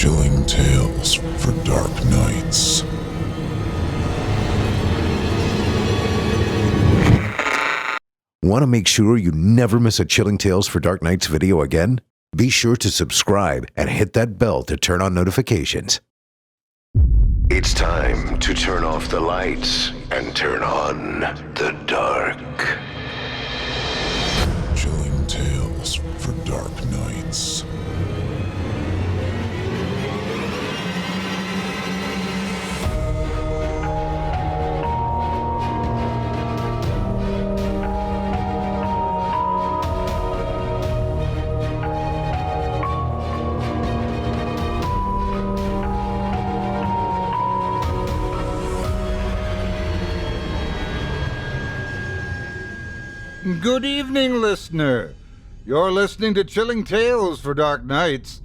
Chilling tales for dark nights. Want to make sure you never miss a Chilling Tales for Dark Nights video again? Be sure to subscribe and hit that bell to turn on notifications. It's time to turn off the lights and turn on the dark. Chilling tales for dark nights. Good evening, listener. You're listening to Chilling Tales for Dark Nights.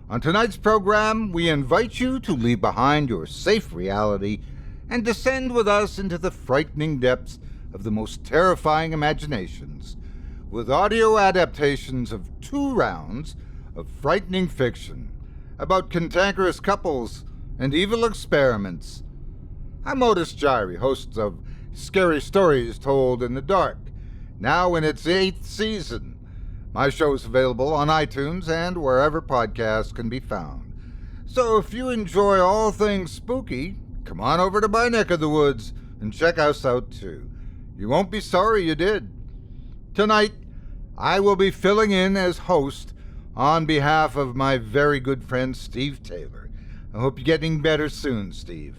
On tonight's program, we invite you to leave behind your safe reality and descend with us into the frightening depths of the most terrifying imaginations with audio adaptations of 2 rounds of frightening fiction about cantankerous couples and evil experiments. I'm Otis Gyrie, host of Scary Stories Told in the Dark, now in its 8th season. My show is available on iTunes and wherever podcasts can be found. So if you enjoy all things spooky, come on over to my neck of the woods and check us out too. You won't be sorry you did. Tonight, I will be filling in as host on behalf of my very good friend Steve Taylor. I hope you're getting better soon, Steve.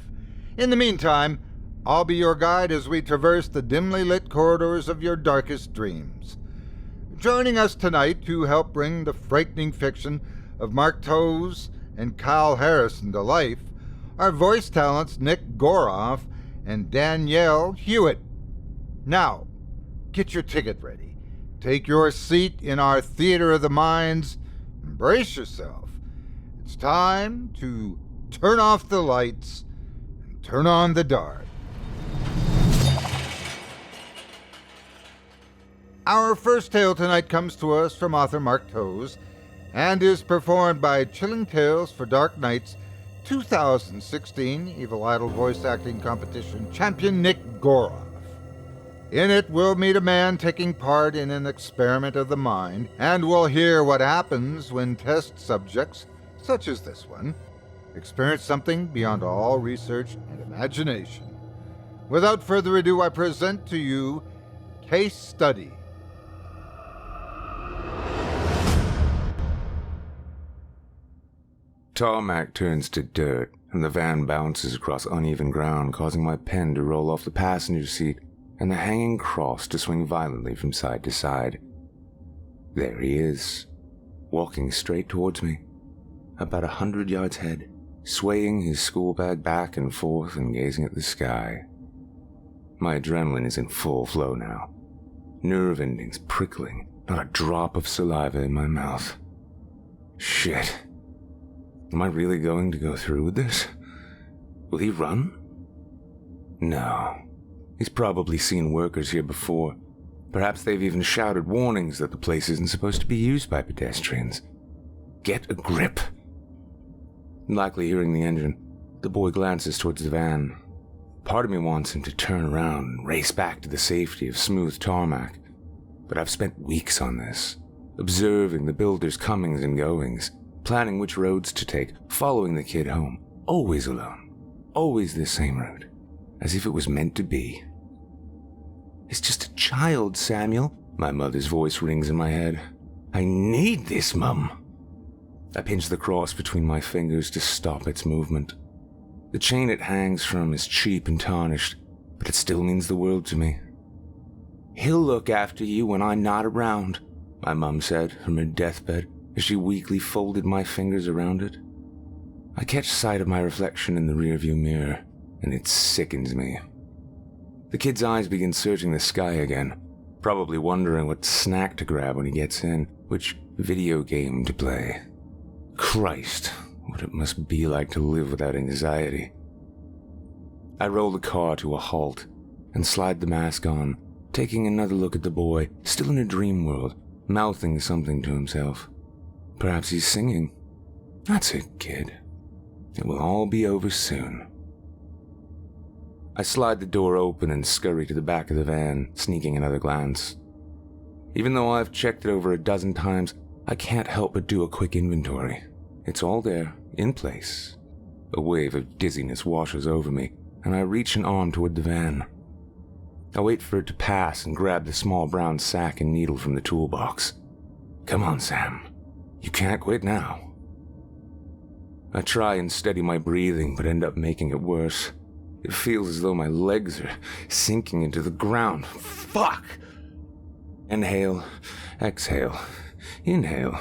In the meantime, I'll be your guide as we traverse the dimly lit corridors of your darkest dreams. Joining us tonight to help bring the frightening fiction of Mark Towse and Kyle Harrison to life are voice talents Nick Goroff and Danielle Hewitt. Now, get your ticket ready. Take your seat in our theater of the minds. Brace yourself. It's time to turn off the lights and turn on the dark. Our first tale tonight comes to us from author Mark Towse and is performed by Chilling Tales for Dark Nights 2016 Evil Idol Voice Acting Competition champion Nick Goroff. In it, we'll meet a man taking part in an experiment of the mind, and we'll hear what happens when test subjects, such as this one, experience something beyond all research and imagination. Without further ado, I present to you Case Study. Tarmac turns to dirt, and the van bounces across uneven ground, causing my pen to roll off the passenger seat and the hanging cross to swing violently from side to side. There he is, walking straight towards me, about 100 yards ahead, swaying his school bag back and forth and gazing at the sky. My adrenaline is in full flow now, nerve endings prickling, not a drop of saliva in my mouth. Shit. Am I really going to go through with this? Will he run? No. He's probably seen workers here before. Perhaps they've even shouted warnings that the place isn't supposed to be used by pedestrians. Get a grip. Likely hearing the engine, the boy glances towards the van. Part of me wants him to turn around and race back to the safety of smooth tarmac. But I've spent weeks on this, observing the builders' comings and goings, planning which roads to take, following the kid home, always alone, always the same route, as if it was meant to be. It's just a child, Samuel, my mother's voice rings in my head. I need this, Mum. I pinch the cross between my fingers to stop its movement. The chain it hangs from is cheap and tarnished, but it still means the world to me. He'll look after you when I'm not around, my mum said from her deathbed, as she weakly folded my fingers around it. I catch sight of my reflection in the rearview mirror, and it sickens me. The kid's eyes begin searching the sky again, probably wondering what snack to grab when he gets in, which video game to play. Christ, what it must be like to live without anxiety. I roll the car to a halt and slide the mask on, taking another look at the boy, still in a dream world, mouthing something to himself. Perhaps he's singing. That's it, kid. It will all be over soon. I slide the door open and scurry to the back of the van, sneaking another glance. Even though I've checked it over a dozen times, I can't help but do a quick inventory. It's all there, in place. A wave of dizziness washes over me, and I reach an arm toward the van. I wait for it to pass and grab the small brown sack and needle from the toolbox. Come on, Sam. You can't quit now. I try and steady my breathing, but end up making it worse. It feels as though my legs are sinking into the ground. Fuck! Inhale, exhale, inhale.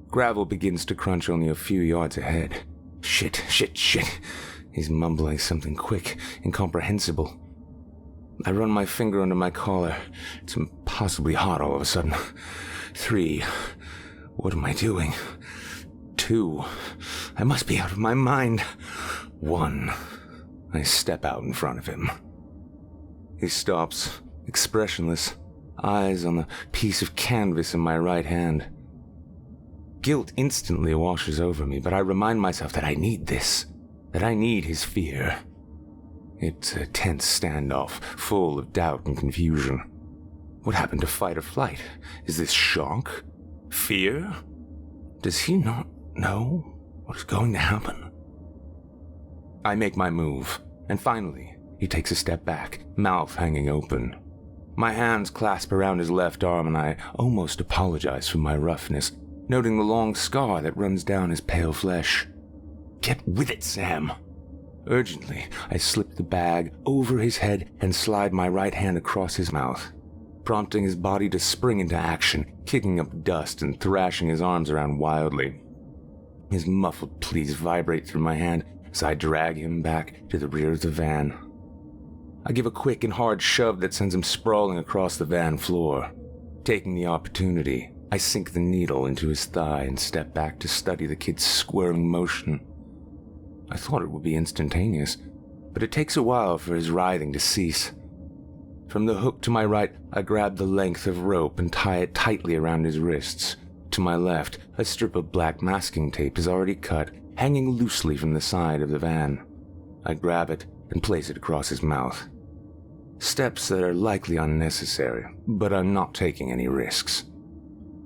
Gravel begins to crunch only a few yards ahead. Shit. He's mumbling something quick, incomprehensible. I run my finger under my collar. It's impossibly hot all of a sudden. 3. What am I doing? 2. I must be out of my mind. 1. I step out in front of him. He stops, expressionless, eyes on the piece of canvas in my right hand. Guilt instantly washes over me, but I remind myself that I need this, that I need his fear. It's a tense standoff, full of doubt and confusion. What happened to fight or flight? Is this shock? Fear? Does he not know what is going to happen? I make my move, and finally, he takes a step back, mouth hanging open. My hands clasp around his left arm, and I almost apologize for my roughness, noting the long scar that runs down his pale flesh. Get with it, Sam! Urgently, I slip the bag over his head and slide my right hand across his mouth, prompting his body to spring into action, kicking up dust and thrashing his arms around wildly. His muffled pleas vibrate through my hand as I drag him back to the rear of the van. I give a quick and hard shove that sends him sprawling across the van floor. Taking the opportunity, I sink the needle into his thigh and step back to study the kid's squirming motion. I thought it would be instantaneous, but it takes a while for his writhing to cease. From the hook to my right, I grab the length of rope and tie it tightly around his wrists. To my left, a strip of black masking tape is already cut, hanging loosely from the side of the van. I grab it and place it across his mouth. Steps that are likely unnecessary, but I'm not taking any risks.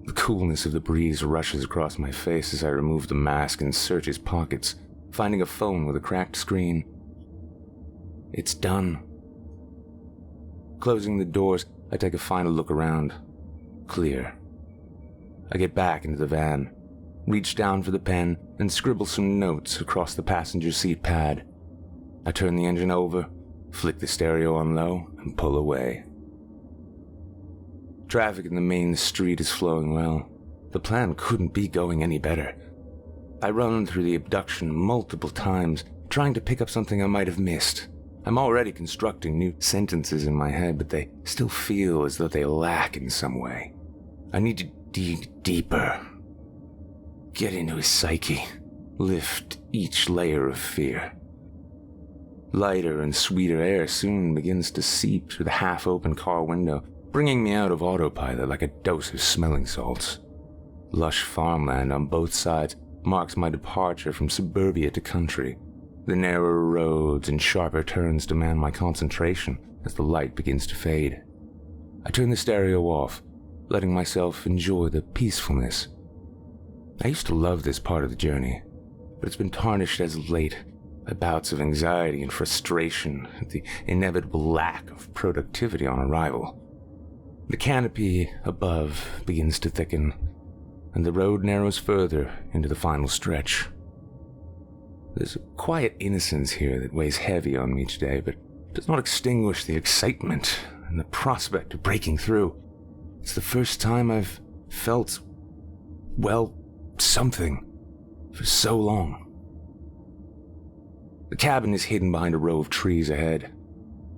The coolness of the breeze rushes across my face as I remove the mask and search his pockets, finding a phone with a cracked screen. It's done. Closing the doors, I take a final look around. Clear. I get back into the van, reach down for the pen, and scribble some notes across the passenger seat pad. I turn the engine over, flick the stereo on low, and pull away. Traffic in the main street is flowing well. The plan couldn't be going any better. I run through the abduction multiple times, trying to pick up something I might have missed. I'm already constructing new sentences in my head, but they still feel as though they lack in some way. I need to dig deeper. Get into his psyche. Lift each layer of fear. Lighter and sweeter air soon begins to seep through the half-open car window, bringing me out of autopilot like a dose of smelling salts. Lush farmland on both sides marks my departure from suburbia to country. The narrower roads and sharper turns demand my concentration as the light begins to fade. I turn the stereo off, letting myself enjoy the peacefulness. I used to love this part of the journey, but it's been tarnished as of late by bouts of anxiety and frustration at the inevitable lack of productivity on arrival. The canopy above begins to thicken, and the road narrows further into the final stretch. There's a quiet innocence here that weighs heavy on me today, but does not extinguish the excitement and the prospect of breaking through. It's the first time I've felt, well, something for so long. The cabin is hidden behind a row of trees ahead.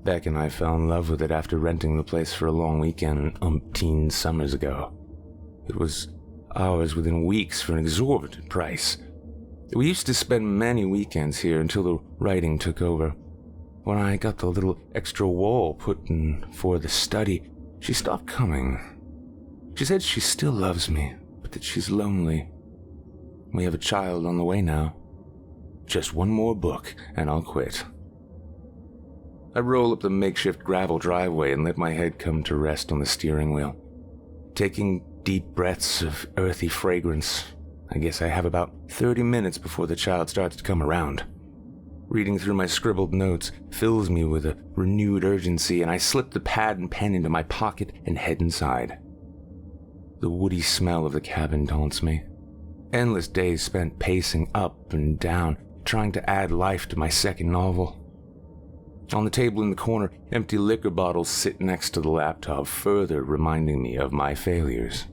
Beck and I fell in love with it after renting the place for a long weekend umpteen summers ago. It was ours within weeks for an exorbitant price. We used to spend many weekends here until the writing took over. When I got the little extra wall put in for the study, she stopped coming. She said she still loves me, but that she's lonely. We have a child on the way now. Just one more book, and I'll quit. I roll up the makeshift gravel driveway and let my head come to rest on the steering wheel. Taking deep breaths of earthy fragrance, I guess I have about 30 minutes before the child starts to come around. Reading through my scribbled notes fills me with a renewed urgency, and I slip the pad and pen into my pocket and head inside. The woody smell of the cabin taunts me. Endless days spent pacing up and down, trying to add life to my second novel. On the table in the corner, empty liquor bottles sit next to the laptop, further reminding me of my failures.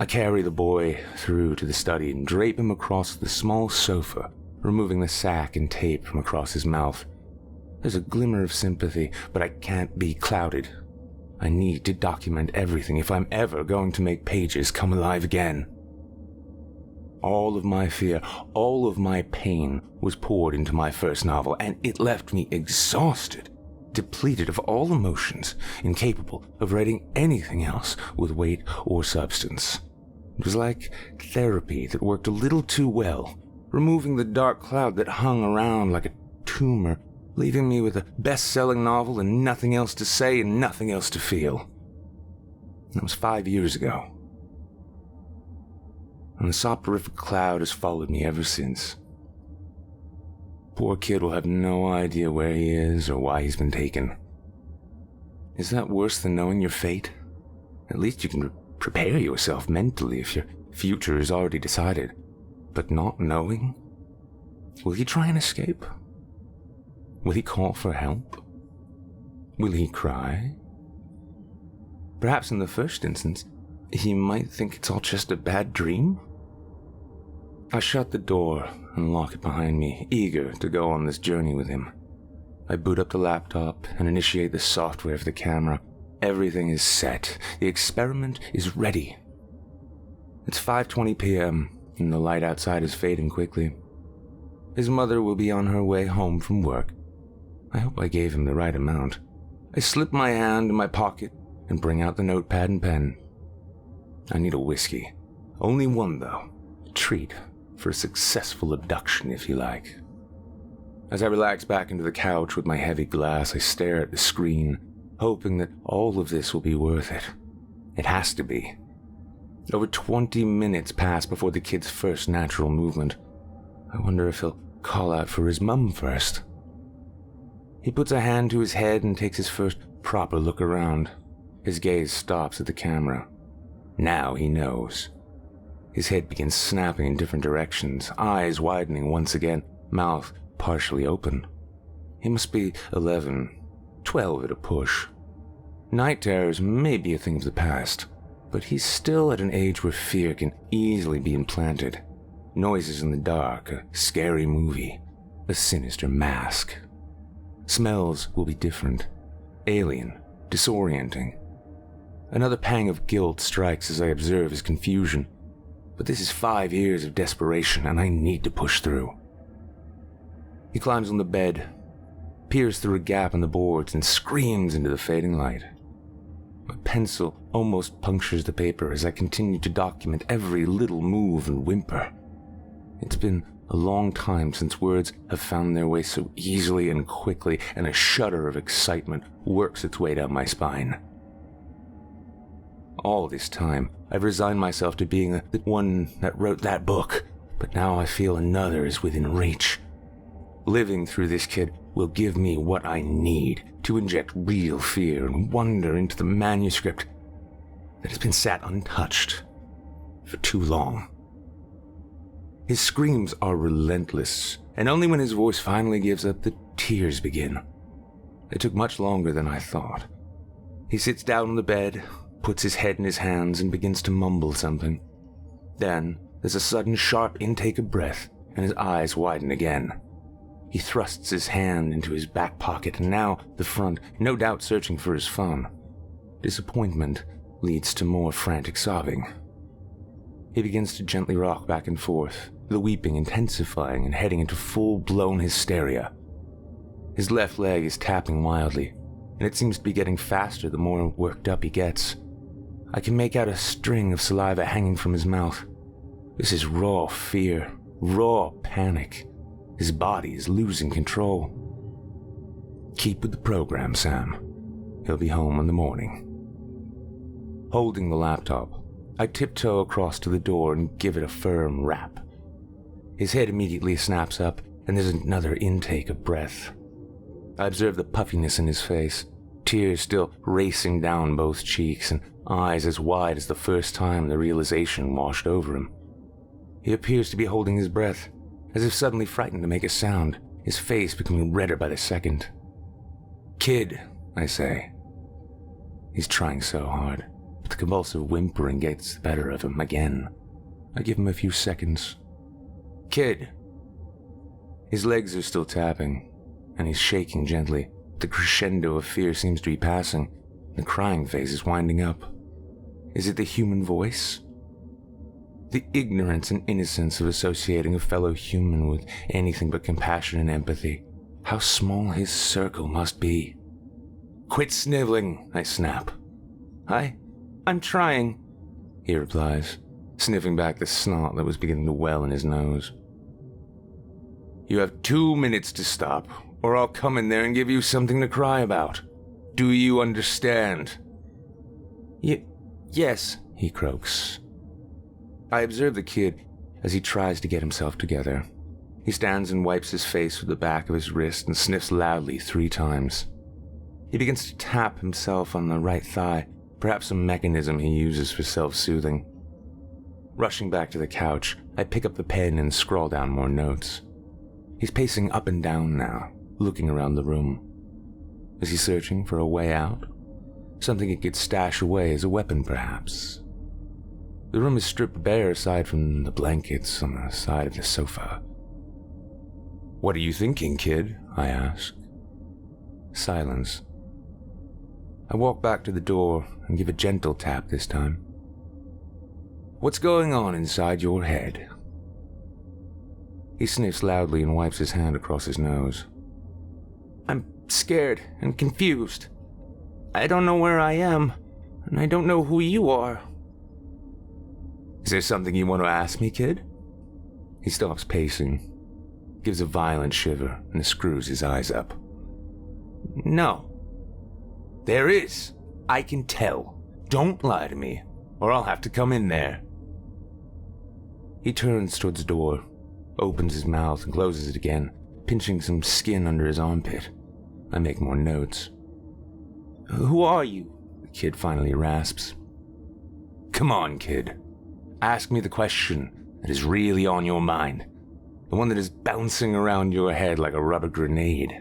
I carry the boy through to the study and drape him across the small sofa, removing the sack and tape from across his mouth. There's a glimmer of sympathy, but I can't be clouded. I need to document everything if I'm ever going to make pages come alive again. All of my fear, all of my pain was poured into my first novel, and it left me exhausted, depleted of all emotions, incapable of writing anything else with weight or substance. It was like therapy that worked a little too well, removing the dark cloud that hung around like a tumor, leaving me with a best-selling novel and nothing else to say and nothing else to feel. That was 5 years ago. And the soporific cloud has followed me ever since. Poor kid will have no idea where he is or why he's been taken. Is that worse than knowing your fate? At least you can prepare yourself mentally if your future is already decided. But not knowing? Will he try and escape? Will he call for help? Will he cry? Perhaps in the first instance, he might think it's all just a bad dream? I shut the door and lock it behind me, eager to go on this journey with him. I boot up the laptop and initiate the software for the camera. Everything is set. The experiment is ready. It's 5:20 p.m., and the light outside is fading quickly. His mother will be on her way home from work. I hope I gave him the right amount. I slip my hand in my pocket and bring out the notepad and pen. I need a whiskey. Only one, though. A treat for a successful abduction, if you like. As I relax back into the couch with my heavy glass, I stare at the screen, hoping that all of this will be worth it. It has to be. Over 20 minutes pass before the kid's first natural movement. I wonder if he'll call out for his mum first. He puts a hand to his head and takes his first proper look around. His gaze stops at the camera. Now he knows. His head begins snapping in different directions, eyes widening once again, mouth partially open. He must be 11, 12 at a push. Night terrors may be a thing of the past, but he's still at an age where fear can easily be implanted. Noises in the dark, a scary movie, a sinister mask. Smells will be different, alien, disorienting. Another pang of guilt strikes as I observe his confusion. But this is 5 years of desperation, and I need to push through. He climbs on the bed, peers through a gap in the boards, and screams into the fading light. My pencil almost punctures the paper as I continue to document every little move and whimper. It's been a long time since words have found their way so easily and quickly, and a shudder of excitement works its way down my spine. All this time, I've resigned myself to being the one that wrote that book, but now I feel another is within reach. Living through this kid will give me what I need to inject real fear and wonder into the manuscript that has been sat untouched for too long. His screams are relentless, and only when his voice finally gives up, the tears begin. It took much longer than I thought. He sits down on the bed, puts his head in his hands, and begins to mumble something. Then, there's a sudden sharp intake of breath, and his eyes widen again. He thrusts his hand into his back pocket, and now the front, no doubt searching for his phone. Disappointment leads to more frantic sobbing. He begins to gently rock back and forth, the weeping intensifying and heading into full-blown hysteria. His left leg is tapping wildly, and it seems to be getting faster the more worked up he gets. I can make out a string of saliva hanging from his mouth. This is raw fear, Raw panic. His body is losing control. Keep with the program, Sam. He'll be home in the morning. Holding the laptop, I tiptoe across to the door and give it a firm rap. His head immediately snaps up, and there's another intake of breath. I observe the puffiness in his face, tears still racing down both cheeks, and eyes as wide as the first time the realization washed over him. He appears to be holding his breath, as if suddenly frightened to make a sound, his face becoming redder by the second. "Kid," I say. He's trying so hard, but the convulsive whimpering gets the better of him again. I give him a few seconds. "Kid." His legs are still tapping, and he's shaking gently. The crescendo of fear seems to be passing. The crying phase is winding up. Is it the human voice? The ignorance and innocence of associating a fellow human with anything but compassion and empathy. How small his circle must be. "Quit sniveling," I snap. I'm trying," he replies, sniffing back the snot that was beginning to well in his nose. "You have 2 minutes to stop, or I'll come in there and give you something to cry about. Do you understand?" Yes, he croaks. I observe the kid as he tries to get himself together. He stands and wipes his face with the back of his wrist and sniffs loudly 3 times. He begins to tap himself on the right thigh, perhaps a mechanism he uses for self-soothing. Rushing back to the couch, I pick up the pen and scrawl down more notes. He's pacing up and down now, looking around the room. Is he searching for a way out? Something he could stash away as a weapon, perhaps? The room is stripped bare aside from the blankets on the side of the sofa. "What are you thinking, kid?" I ask. Silence. I walk back to the door and give a gentle tap this time. "What's going on inside your head?" He sniffs loudly and wipes his hand across his nose. "I'm scared and confused. I don't know where I am, and I don't know who you are." "Is there something you want to ask me, kid?" He stops pacing, gives a violent shiver, and screws his eyes up. "No." "There is. I can tell. Don't lie to me, or I'll have to come in there." He turns towards the door, opens his mouth and closes it again, pinching some skin under his armpit. I make more notes. "Who are you?" the kid finally rasps. "Come on, kid. Ask me the question that is really on your mind. The one that is bouncing around your head like a rubber grenade."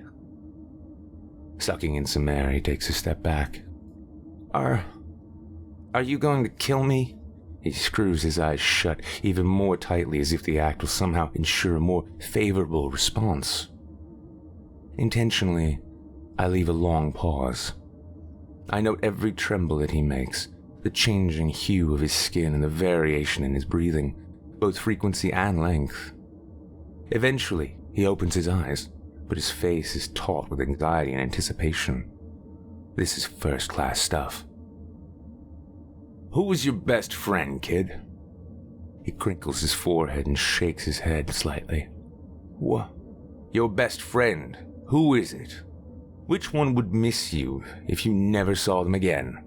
Sucking in some air, he takes a step back. Are you going to kill me?" He screws his eyes shut even more tightly as if the act will somehow ensure a more favorable response. Intentionally, I leave a long pause. I note every tremble that he makes, the changing hue of his skin and the variation in his breathing, both frequency and length. Eventually, he opens his eyes, but his face is taut with anxiety and anticipation. This is first-class stuff. "Who was your best friend, kid?" He crinkles his forehead and shakes his head slightly. "What? Your best friend? Who is it? Which one would miss you if you never saw them again?"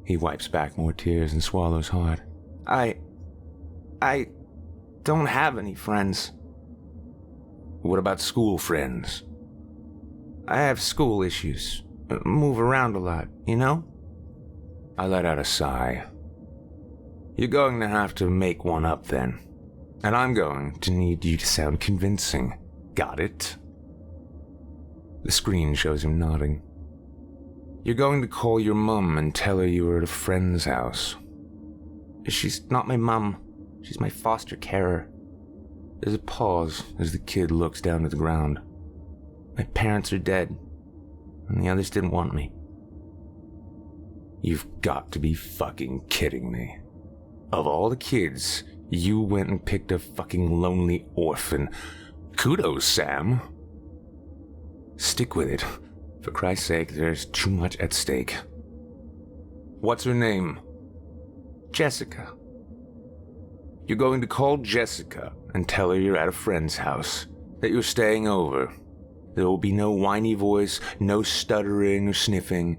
He wipes back more tears and swallows hard. I don't have any friends." "What about school friends?" "I have school issues. Move around a lot, you know?" I let out a sigh. "You're going to have to make one up then. And I'm going to need you to sound convincing. Got it?" The screen shows him nodding. "You're going to call your mum and tell her you were at a friend's house." "She's not my mum. She's my foster carer." There's a pause as the kid looks down at the ground. "My parents are dead, and the others didn't want me." You've got to be fucking kidding me. Of all the kids, you went and picked a fucking lonely orphan. Kudos, Sam. Stick with it. For Christ's sake, there's too much at stake. "What's her name?" "Jessica." You're going to call Jessica and tell her you're at a friend's house, that you're staying over. There will be no whiny voice, no stuttering or sniffing.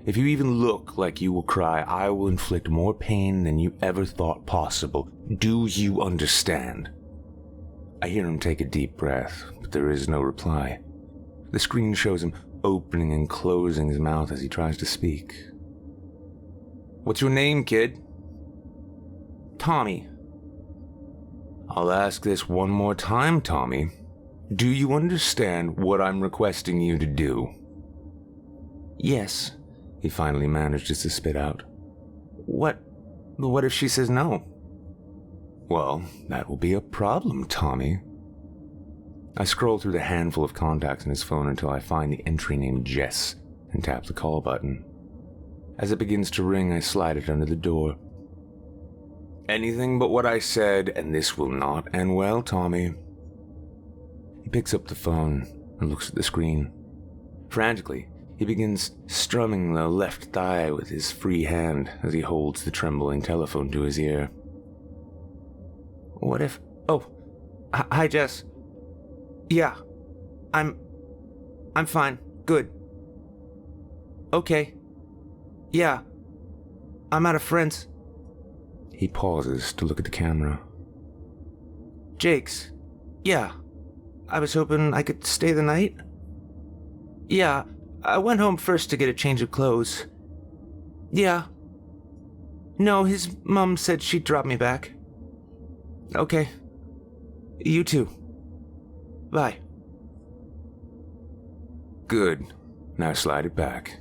If you even look like you will cry, I will inflict more pain than you ever thought possible. Do you understand? I hear him take a deep breath, but there is no reply. The screen shows him opening and closing his mouth as he tries to speak. What's your name, kid? Tommy. I'll ask this one more time, Tommy. Do you understand what I'm requesting you to do? Yes, he finally manages to spit out. What if she says no? Well, that will be a problem, Tommy. I scroll through the handful of contacts in his phone until I find the entry named Jess and tap the call button. As it begins to ring, I slide it under the door. Anything but what I said, and this will not end well, Tommy. He picks up the phone and looks at the screen. Frantically, he begins strumming the left thigh with his free hand as he holds the trembling telephone to his ear. What if... Oh, hi, Jess. Yeah, I'm fine. Good. Okay. Yeah, I'm at a friend's. He pauses to look at the camera. Jake's. Yeah, I was hoping I could stay the night. Yeah, I went home first to get a change of clothes. Yeah. No, his mom said she'd drop me back. Okay. You too. Bye. Good. Now slide it back.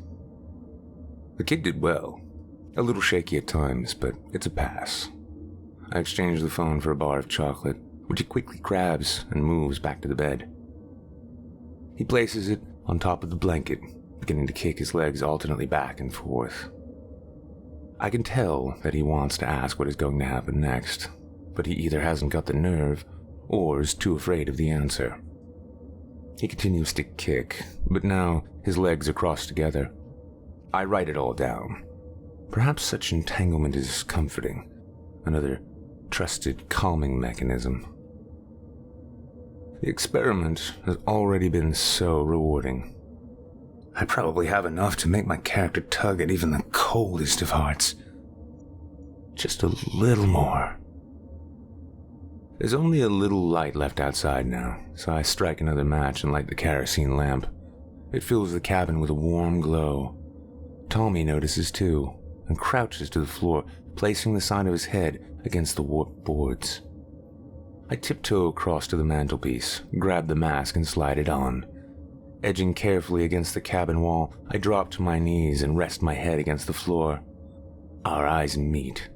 The kid did well. A little shaky at times, but it's a pass. I exchange the phone for a bar of chocolate, which he quickly grabs and moves back to the bed. He places it on top of the blanket, beginning to kick his legs alternately back and forth. I can tell that he wants to ask what is going to happen next, but he either hasn't got the nerve or is too afraid of the answer. He continues to kick, but now his legs are crossed together. I write it all down. Perhaps such entanglement is comforting, another trusted calming mechanism. The experiment has already been so rewarding. I probably have enough to make my character tug at even the coldest of hearts. Just a little more. There's only a little light left outside now, so I strike another match and light the kerosene lamp. It fills the cabin with a warm glow. Tommy notices too, and crouches to the floor, placing the side of his head against the warped boards. I tiptoe across to the mantelpiece, grab the mask and slide it on. Edging carefully against the cabin wall, I drop to my knees and rest my head against the floor. Our eyes meet.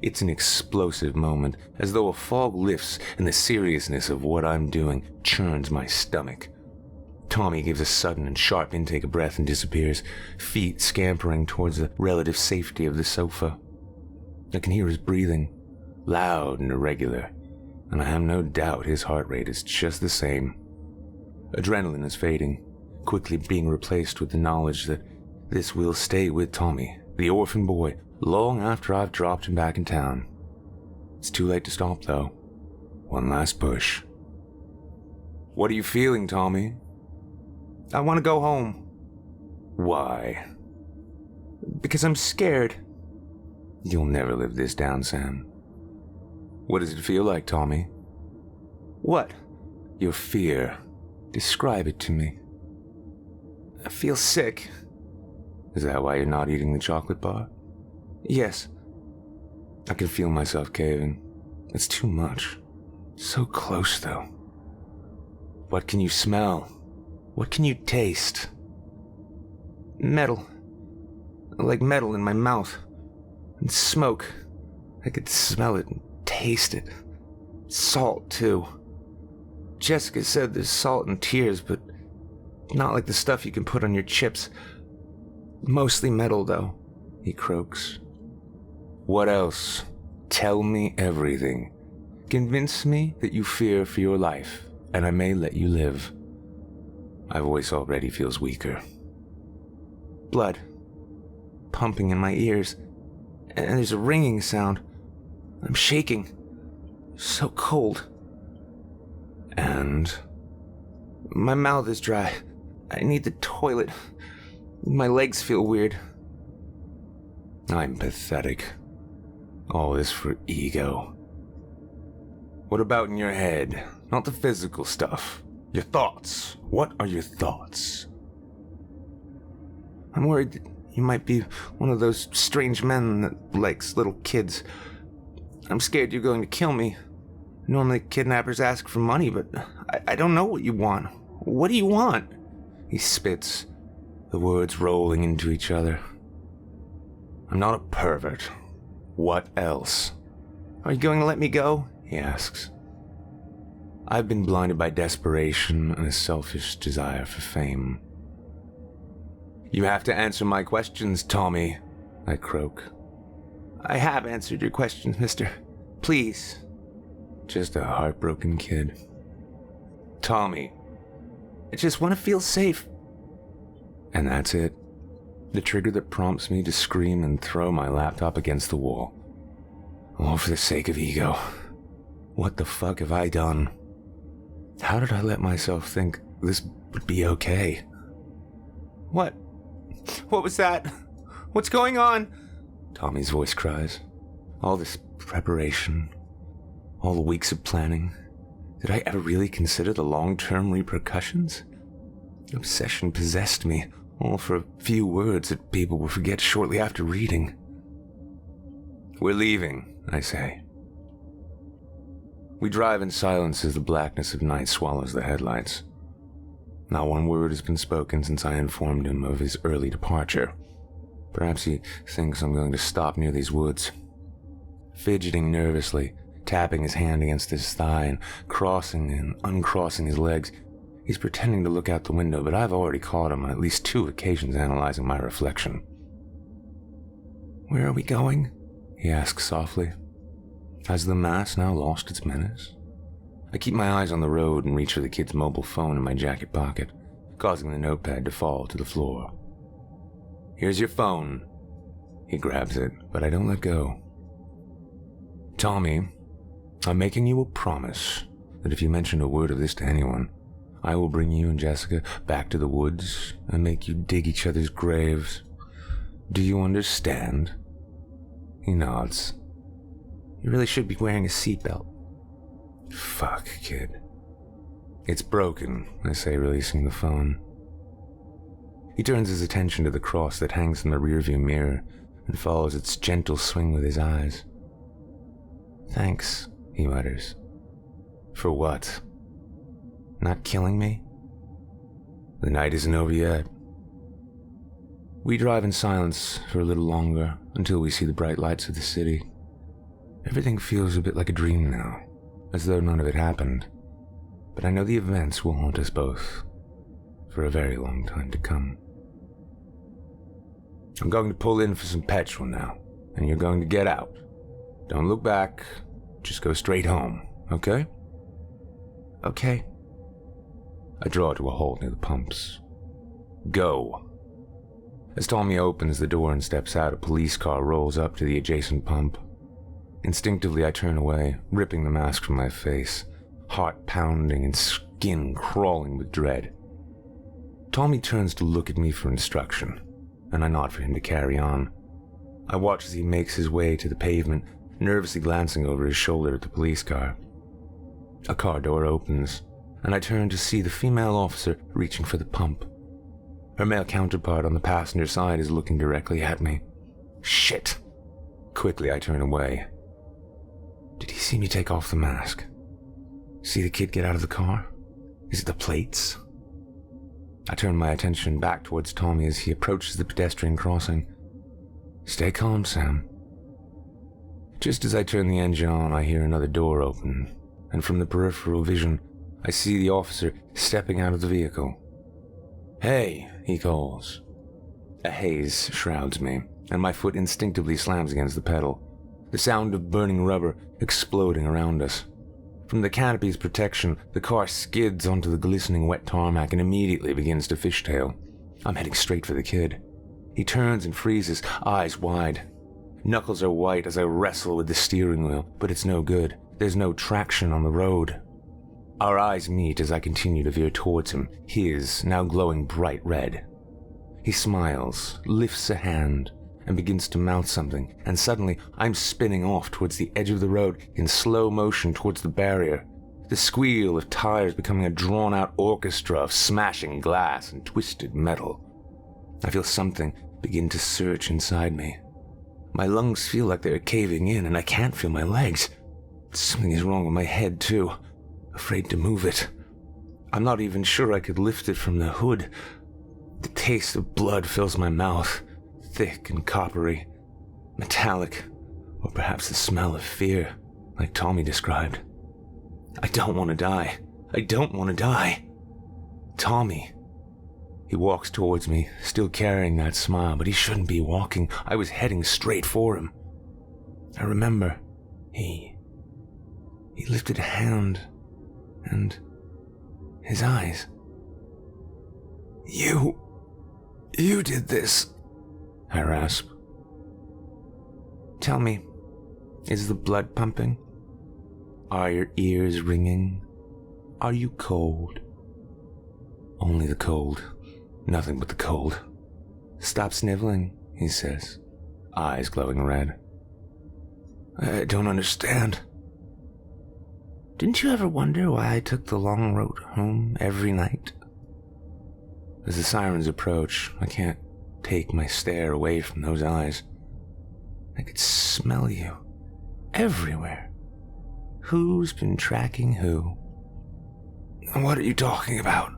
It's an explosive moment, as though a fog lifts and the seriousness of what I'm doing churns my stomach. Tommy gives a sudden and sharp intake of breath and disappears, feet scampering towards the relative safety of the sofa. I can hear his breathing, loud and irregular, and I have no doubt his heart rate is just the same. Adrenaline is fading, quickly being replaced with the knowledge that this will stay with Tommy, the orphan boy, long after I've dropped him back in town. It's too late to stop, though. One last push. What are you feeling, Tommy? I want to go home. Why? Because I'm scared. You'll never live this down, Sam. What does it feel like, Tommy? What? Your fear. Describe it to me. I feel sick. Is that why you're not eating the chocolate bar? Yes. I can feel myself caving. It's too much. So close, though. What can you smell? What can you taste? Metal. Like metal in my mouth. And smoke. I could smell it and taste it. Salt, too. Jessica said there's salt in tears, but not like the stuff you can put on your chips. Mostly metal, though, he croaks. What else? Tell me everything. Convince me that you fear for your life, and I may let you live. My voice already feels weaker. Blood. Pumping in my ears. And there's a ringing sound. I'm shaking. so cold. And my mouth is dry. I need the toilet. My legs feel weird. I'm pathetic. All this for ego. What about in your head? Not the physical stuff. Your thoughts. What are your thoughts? I'm worried that you might be one of those strange men that likes little kids. I'm scared you're going to kill me. Normally kidnappers ask for money, but I don't know what you want. What do you want? He spits, the words rolling into each other. I'm not a pervert. What else? Are you going to let me go? He asks. I've been blinded by desperation and a selfish desire for fame. You have to answer my questions, Tommy, I croak. I have answered your questions, mister. Please. Just a heartbroken kid. Tommy, I just want to feel safe. And that's it. The trigger that prompts me to scream and throw my laptop against the wall. All for the sake of ego. What the fuck have I done? How did I let myself think this would be okay? What? What was that? What's going on? Tommy's voice cries. All this preparation, all the weeks of planning. Did I ever really consider the long-term repercussions? Obsession possessed me, all for a few words that people will forget shortly after reading. We're leaving, I say. We drive in silence as the blackness of night swallows the headlights. Not one word has been spoken since I informed him of his early departure. Perhaps he thinks I'm going to stop near these woods. Fidgeting nervously, tapping his hand against his thigh and crossing and uncrossing his legs, he's pretending to look out the window, but I've already caught him on at least 2 occasions analyzing my reflection. Where are we going? He asks softly. Has the mass now lost its menace? I keep my eyes on the road and reach for the kid's mobile phone in my jacket pocket, causing the notepad to fall to the floor. Here's your phone. He grabs it, but I don't let go. Tommy, I'm making you a promise that if you mention a word of this to anyone, I will bring you and Jessica back to the woods and make you dig each other's graves. Do you understand? He nods. You really should be wearing a seatbelt. Fuck, kid. It's broken, I say, releasing the phone. He turns his attention to the cross that hangs in the rearview mirror and follows its gentle swing with his eyes. Thanks, he mutters. For what? Not killing me? The night isn't over yet. We drive in silence for a little longer until we see the bright lights of the city. Everything feels a bit like a dream now, as though none of it happened. But I know the events will haunt us both for a very long time to come. I'm going to pull in for some petrol now, and you're going to get out. Don't look back, just go straight home, okay? Okay. I draw to a halt near the pumps. Go. As Tommy opens the door and steps out, a police car rolls up to the adjacent pump. Instinctively, I turn away, ripping the mask from my face, heart pounding and skin crawling with dread. Tommy turns to look at me for instruction, and I nod for him to carry on. I watch as he makes his way to the pavement, nervously glancing over his shoulder at the police car. A car door opens, and I turn to see the female officer reaching for the pump. Her male counterpart on the passenger side is looking directly at me. Shit! Quickly, I turn away. Did he see me take off the mask? See the kid get out of the car? Is it the plates? I turn my attention back towards Tommy as he approaches the pedestrian crossing. Stay calm, Sam. Just as I turn the engine on, I hear another door open, and from the peripheral vision, I see the officer stepping out of the vehicle. Hey, he calls. A haze shrouds me, and my foot instinctively slams against the pedal, the sound of burning rubber exploding around us. From the canopy's protection, the car skids onto the glistening wet tarmac and immediately begins to fishtail. I'm heading straight for the kid. He turns and freezes, eyes wide. Knuckles are white as I wrestle with the steering wheel, but it's no good. There's no traction on the road. Our eyes meet as I continue to veer towards him, his now glowing bright red. He smiles, lifts a hand, and begins to mouth something, and suddenly I'm spinning off towards the edge of the road in slow motion towards the barrier, the squeal of tires becoming a drawn-out orchestra of smashing glass and twisted metal. I feel something begin to surge inside me. My lungs feel like they're caving in, and I can't feel my legs. Something is wrong with my head, too. Afraid to move it. I'm not even sure I could lift it from the hood. The taste of blood fills my mouth, thick and coppery, metallic, or perhaps the smell of fear, like Tommy described. I don't want to die. I don't want to die. Tommy. He walks towards me, still carrying that smile, but he shouldn't be walking. I was heading straight for him. I remember he lifted a hand, and his eyes. You did this, I rasp. Tell me, is the blood pumping? Are your ears ringing? Are you cold? Only the cold. Nothing but the cold. Stop sniveling, he says, eyes glowing red. I don't understand. Didn't you ever wonder why I took the long road home every night? As the sirens approach, I can't take my stare away from those eyes. I could smell you everywhere. Who's been tracking who? What are you talking about?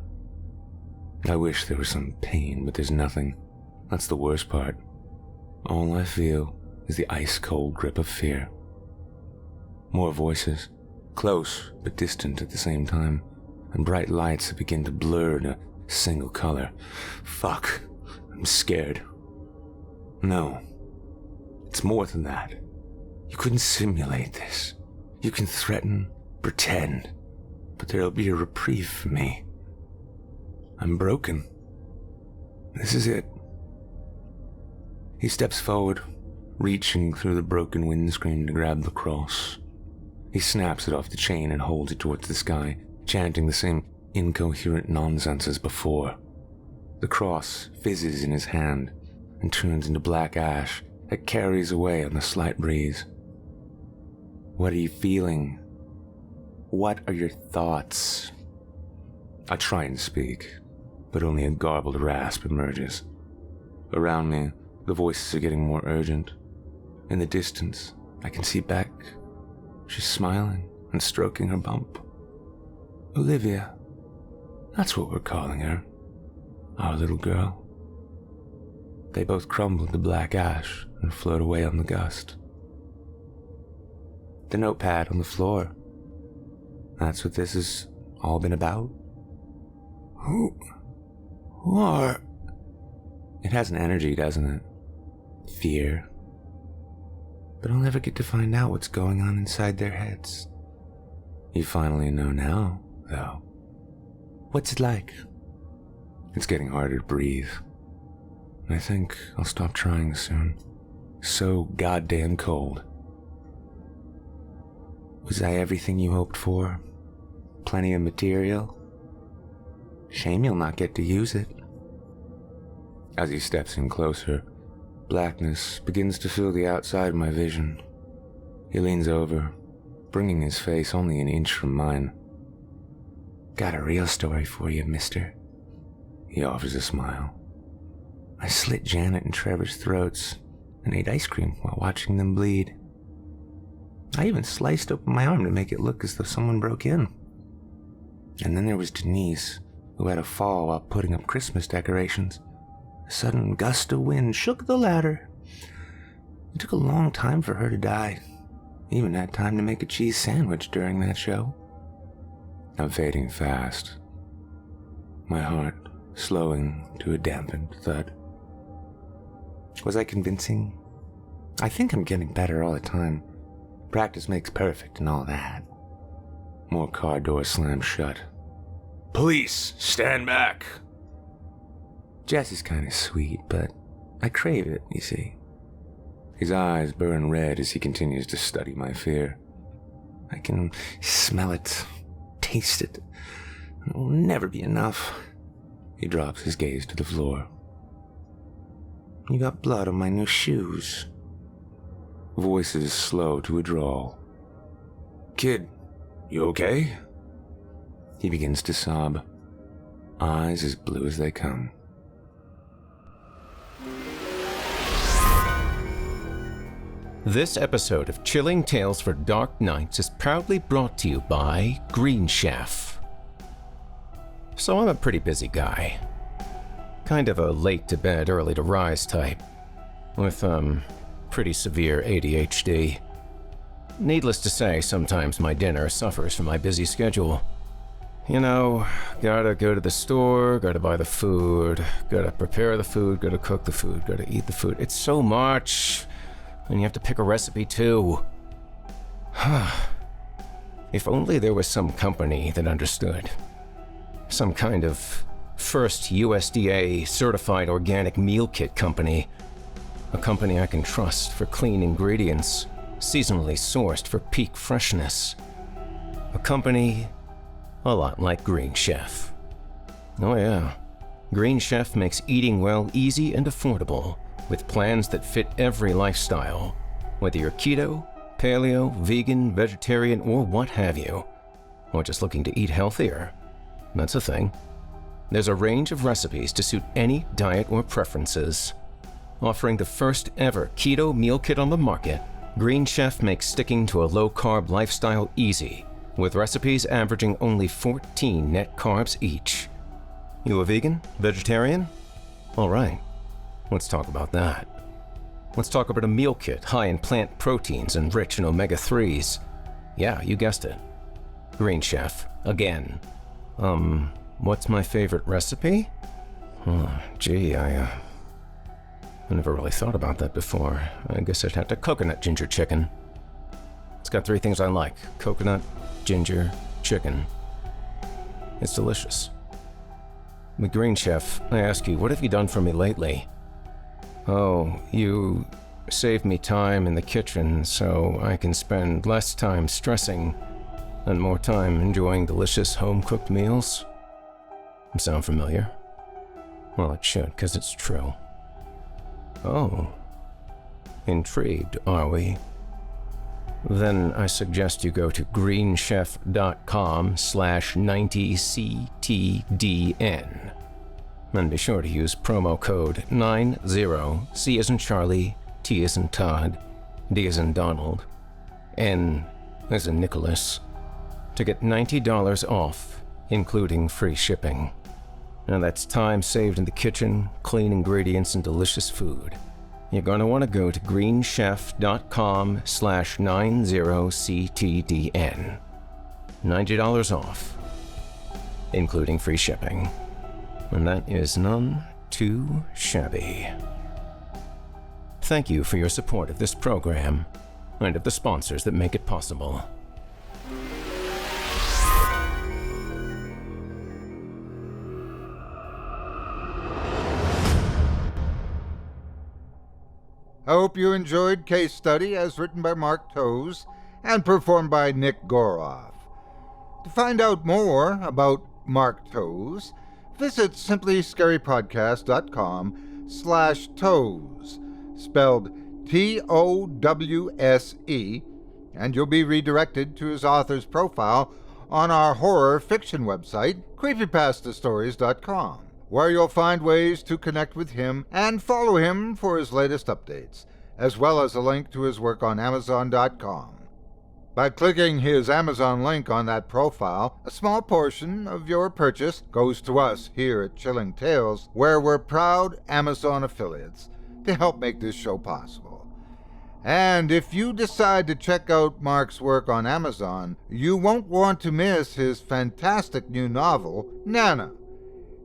I wish there was some pain, but there's nothing. That's the worst part. All I feel is the ice-cold grip of fear. More voices, close but distant at the same time, and bright lights that begin to blur in a single color. Fuck, I'm scared. No, it's more than that. You couldn't simulate this. You can threaten, pretend, but there'll be a reprieve for me. I'm broken. This is it. He steps forward, reaching through the broken windscreen to grab the cross. He snaps it off the chain and holds it towards the sky, chanting the same incoherent nonsense as before. The cross fizzes in his hand and turns into black ash that carries away on the slight breeze. What are you feeling? What are your thoughts? I try and speak, but only a garbled rasp emerges. Around me, the voices are getting more urgent. In the distance, I can see Beck. She's smiling and stroking her bump. Olivia. That's what we're calling her. Our little girl. They both crumble to black ash and float away on the gust. The notepad on the floor. That's what this has all been about. Who are... It has an energy, doesn't it? Fear. But I'll never get to find out what's going on inside their heads. You finally know now, though. What's it like? It's getting harder to breathe. I think I'll stop trying soon. So goddamn cold. Was I everything you hoped for? Plenty of material? Shame you'll not get to use it. As he steps in closer, blackness begins to fill the outside of my vision. He leans over, bringing his face only an inch from mine. Got a real story for you, mister. He offers a smile. I slit Janet and Trevor's throats and ate ice cream while watching them bleed. I even sliced open my arm to make it look as though someone broke in. And then there was Denise, who had a fall while putting up Christmas decorations. A sudden gust of wind shook the ladder. It took a long time for her to die. Even had time to make a cheese sandwich during that show. I'm fading fast. My heart slowing to a dampened thud. Was I convincing? I think I'm getting better all the time. Practice makes perfect and all that. More car doors slam shut. Police, stand back! Jess is kind of sweet, but I crave it, you see. His eyes burn red as he continues to study my fear. I can smell it, taste it. It will never be enough. He drops his gaze to the floor. You got blood on my new shoes. Voices slow to a drawl. Kid, you okay? He begins to sob, eyes as blue as they come. This episode of Chilling Tales for Dark Nights is proudly brought to you by Green Chef. So I'm a pretty busy guy. Kind of a late to bed, early to rise type. With, pretty severe ADHD. Needless to say, sometimes my dinner suffers from my busy schedule. You know, gotta go to the store, gotta buy the food, gotta prepare the food, gotta cook the food, gotta eat the food. It's so much. And you have to pick a recipe too. If only there was some company that understood. Some kind of first USDA certified organic meal kit company. A company I can trust for clean ingredients, seasonally sourced for peak freshness. A company a lot like Green Chef. Oh yeah, Green Chef makes eating well easy and affordable, with plans that fit every lifestyle, whether you're keto, paleo, vegan, vegetarian, or what have you, or just looking to eat healthier. That's a thing. There's a range of recipes to suit any diet or preferences. Offering the first ever keto meal kit on the market, Green Chef makes sticking to a low-carb lifestyle easy, with recipes averaging only 14 net carbs each. You a vegan? Vegetarian? All right. Let's talk about that. Let's talk about a meal kit high in plant proteins and rich in omega-3s. Yeah, you guessed it. Green Chef, again. What's my favorite recipe? Gee, I never really thought about that before. I guess I'd have to coconut ginger chicken. It's got 3 things I like: coconut, ginger, chicken. It's delicious. But Green Chef, I ask you, what have you done for me lately? Oh, you saved me time in the kitchen so I can spend less time stressing and more time enjoying delicious home-cooked meals? Sound familiar? Well, it should, because it's true. Oh. Intrigued, are we? Then I suggest you go to greenchef.com/90ctdn. And be sure to use promo code 90C as in Charlie, T as in Todd, D as in Donald, N as in Nicholas, to get $90 off, including free shipping. Now that's time saved in the kitchen, clean ingredients, and delicious food. You're going to want to go to greenchef.com/90ctdn. $90 off, including free shipping. And that is none too shabby. Thank you for your support of this program and of the sponsors that make it possible. I hope you enjoyed Case Study as written by Mark Towse and performed by Nick Goroff. To find out more about Mark Towse, visit simplyscarypodcast.com/Towse, spelled Towse, and you'll be redirected to his author's profile on our horror fiction website, creepypastastories.com, where you'll find ways to connect with him and follow him for his latest updates, as well as a link to his work on Amazon.com. By clicking his Amazon link on that profile, a small portion of your purchase goes to us here at Chilling Tales, where we're proud Amazon affiliates to help make this show possible. And if you decide to check out Mark's work on Amazon, you won't want to miss his fantastic new novel, Nana.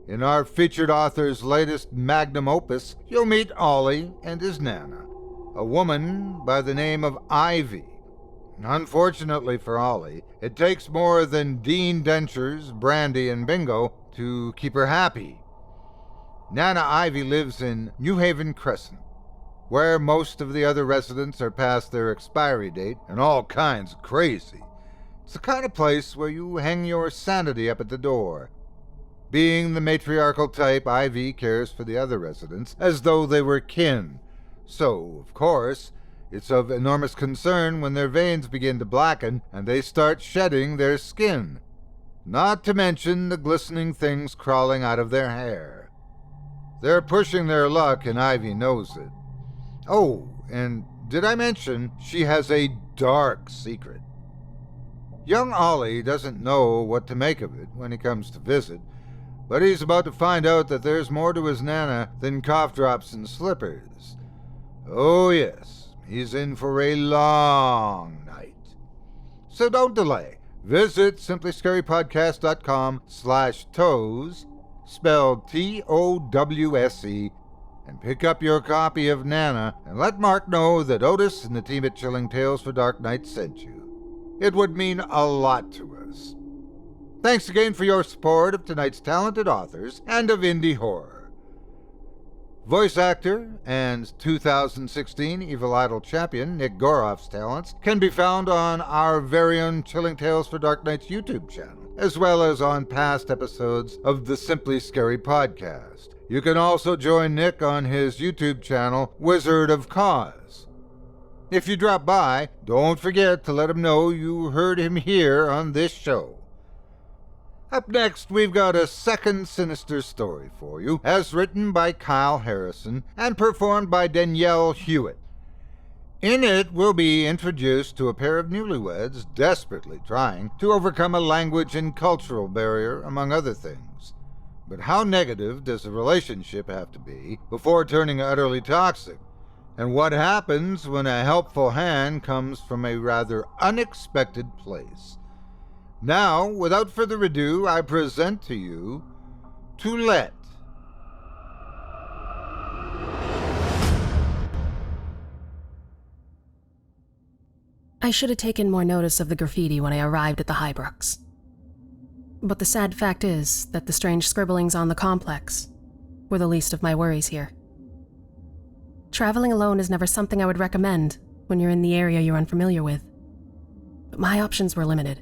In our featured author's latest magnum opus, you'll meet Ollie and his Nana, a woman by the name of Ivy. Unfortunately for Ollie, it takes more than Dean Dentures, Brandy, and Bingo to keep her happy. Nana Ivy lives in New Haven Crescent, where most of the other residents are past their expiry date and all kinds of crazy. It's the kind of place where you hang your sanity up at the door. Being the matriarchal type, Ivy cares for the other residents as though they were kin. So, of course, it's of enormous concern when their veins begin to blacken and they start shedding their skin. Not to mention the glistening things crawling out of their hair. They're pushing their luck and Ivy knows it. Oh, and did I mention she has a dark secret? Young Ollie doesn't know what to make of it when he comes to visit, but he's about to find out that there's more to his Nana than cough drops and slippers. Oh yes, he's in for a long night. So don't delay. Visit simplyscarypodcast.com/Towse, spelled Towse, and pick up your copy of Nana and let Mark know that Otis and the team at Chilling Tales for Dark Nights sent you. It would mean a lot to us. Thanks again for your support of tonight's talented authors and of indie horror. Voice actor and 2016 Evil Idol champion Nick Goroff's talents can be found on our very own Chilling Tales for Dark Nights YouTube channel, as well as on past episodes of the Simply Scary podcast. You can also join Nick on his YouTube channel, Wizard of Cause. If you drop by, don't forget to let him know you heard him here on this show. Up next, we've got a second sinister story for you, as written by Kyle Harrison and performed by Danielle Hewitt. In it, we'll be introduced to a pair of newlyweds desperately trying to overcome a language and cultural barrier, among other things. But how negative does a relationship have to be before turning utterly toxic? And what happens when a helpful hand comes from a rather unexpected place? Now, without further ado, I present to you To Let. I should have taken more notice of the graffiti when I arrived at the Highbrooks. But the sad fact is that the strange scribblings on the complex were the least of my worries here. Traveling alone is never something I would recommend when you're in the area you're unfamiliar with. But my options were limited.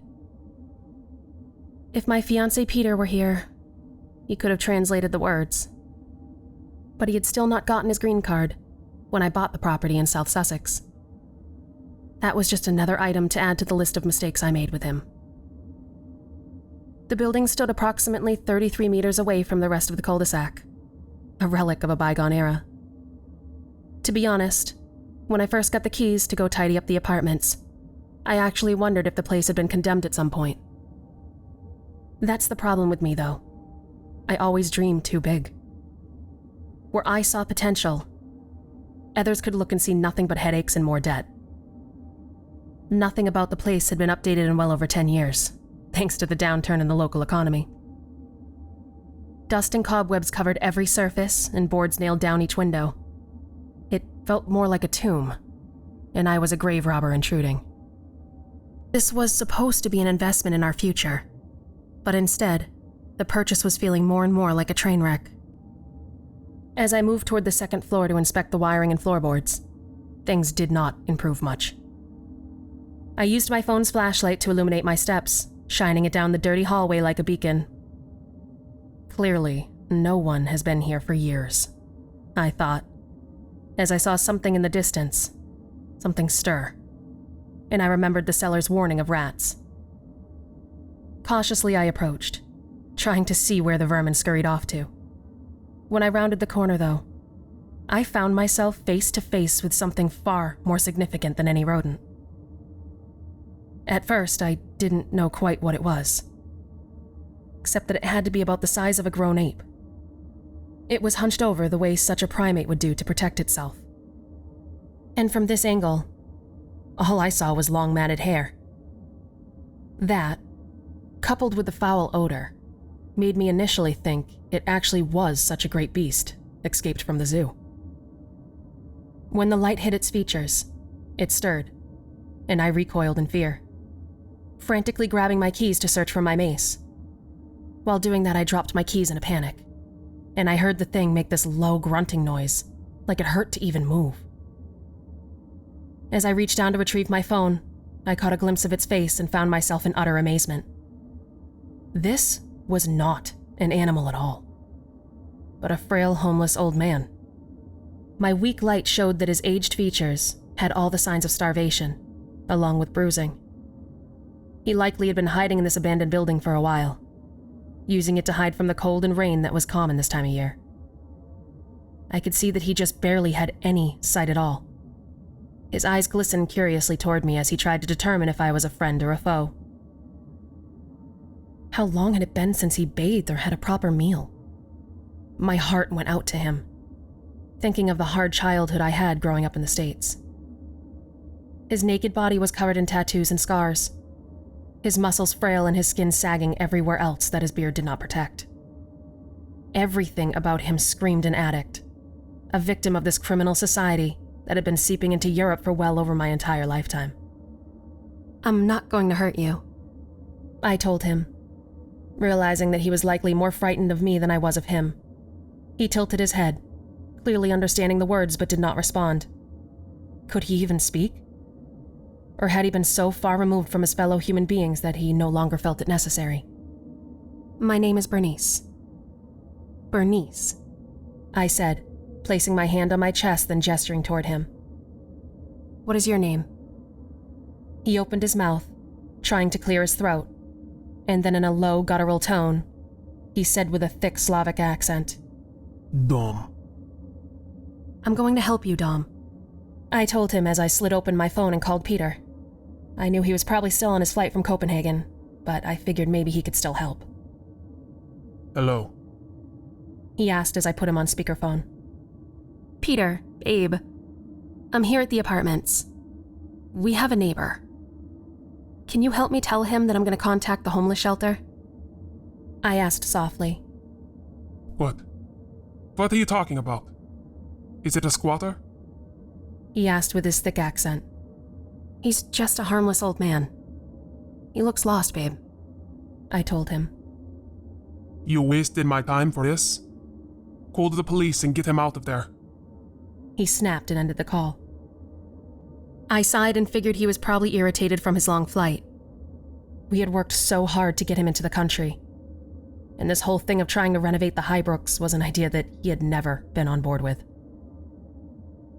If my fiancé Peter were here, he could have translated the words. But he had still not gotten his green card when I bought the property in South Sussex. That was just another item to add to the list of mistakes I made with him. The building stood approximately 33 meters away from the rest of the cul-de-sac, a relic of a bygone era. To be honest, when I first got the keys to go tidy up the apartments, I actually wondered if the place had been condemned at some point. That's the problem with me, though. I always dreamed too big. Where I saw potential, others could look and see nothing but headaches and more debt. Nothing about the place had been updated in well over 10 years, thanks to the downturn in the local economy. Dust and cobwebs covered every surface, and boards nailed down each window. It felt more like a tomb, and I was a grave robber intruding. This was supposed to be an investment in our future, but instead, the purchase was feeling more and more like a train wreck. As I moved toward the second floor to inspect the wiring and floorboards, things did not improve much. I used my phone's flashlight to illuminate my steps, shining it down the dirty hallway like a beacon. Clearly, no one has been here for years, I thought, as I saw something in the distance, something stir, and I remembered the seller's warning of rats. Cautiously, I approached, trying to see where the vermin scurried off to. When I rounded the corner, though, I found myself face to face with something far more significant than any rodent. At first, I didn't know quite what it was, except that it had to be about the size of a grown ape. It was hunched over the way such a primate would do to protect itself. And from this angle, all I saw was long matted hair. That, coupled with the foul odor, made me initially think it actually was such a great beast escaped from the zoo. When the light hit its features, it stirred, and I recoiled in fear, frantically grabbing my keys to search for my mace. While doing that, I dropped my keys in a panic, and I heard the thing make this low grunting noise, like it hurt to even move. As I reached down to retrieve my phone, I caught a glimpse of its face and found myself in utter amazement. This was not an animal at all, but a frail, homeless old man. My weak light showed that his aged features had all the signs of starvation, along with bruising. He likely had been hiding in this abandoned building for a while, using it to hide from the cold and rain that was common this time of year. I could see that he just barely had any sight at all. His eyes glistened curiously toward me as he tried to determine if I was a friend or a foe. How long had it been since he bathed or had a proper meal? My heart went out to him, thinking of the hard childhood I had growing up in the States. His naked body was covered in tattoos and scars, his muscles frail and his skin sagging everywhere else that his beard did not protect. Everything about him screamed an addict, a victim of this criminal society that had been seeping into Europe for well over my entire lifetime. "I'm not going to hurt you," I told him, realizing that he was likely more frightened of me than I was of him. He tilted his head, clearly understanding the words but did not respond. Could he even speak? Or had he been so far removed from his fellow human beings that he no longer felt it necessary? "My name is Bernice." "Bernice," I said, placing my hand on my chest then gesturing toward him. "What is your name?" He opened his mouth, trying to clear his throat, and then in a low, guttural tone, he said with a thick Slavic accent, Dom. "I'm going to help you, Dom," I told him as I slid open my phone and called Peter. I knew he was probably still on his flight from Copenhagen, but I figured maybe he could still help. Hello. He asked as I put him on speakerphone. "Peter, Abe, I'm here at the apartments. We have a neighbor. Can you help me tell him that I'm going to contact the homeless shelter?" I asked softly. What? What are you talking about? Is it a squatter? He asked with his thick accent. "He's just a harmless old man. He looks lost, babe," I told him. You wasted my time for this? Call the police and get him out of there. He snapped and ended the call. I sighed and figured he was probably irritated from his long flight. We had worked so hard to get him into the country, and this whole thing of trying to renovate the Highbrooks was an idea that he had never been on board with.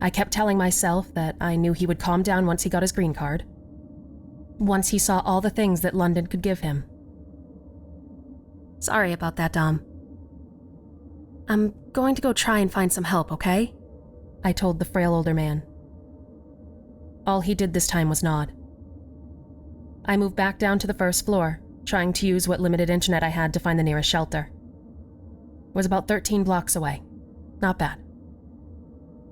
I kept telling myself that I knew he would calm down once he got his green card, once he saw all the things that London could give him. "Sorry about that, Dom. I'm going to go try and find some help, okay?" I told the frail older man. All he did this time was nod. I moved back down to the first floor, trying to use what limited internet I had to find the nearest shelter. It was about 13 blocks away. Not bad.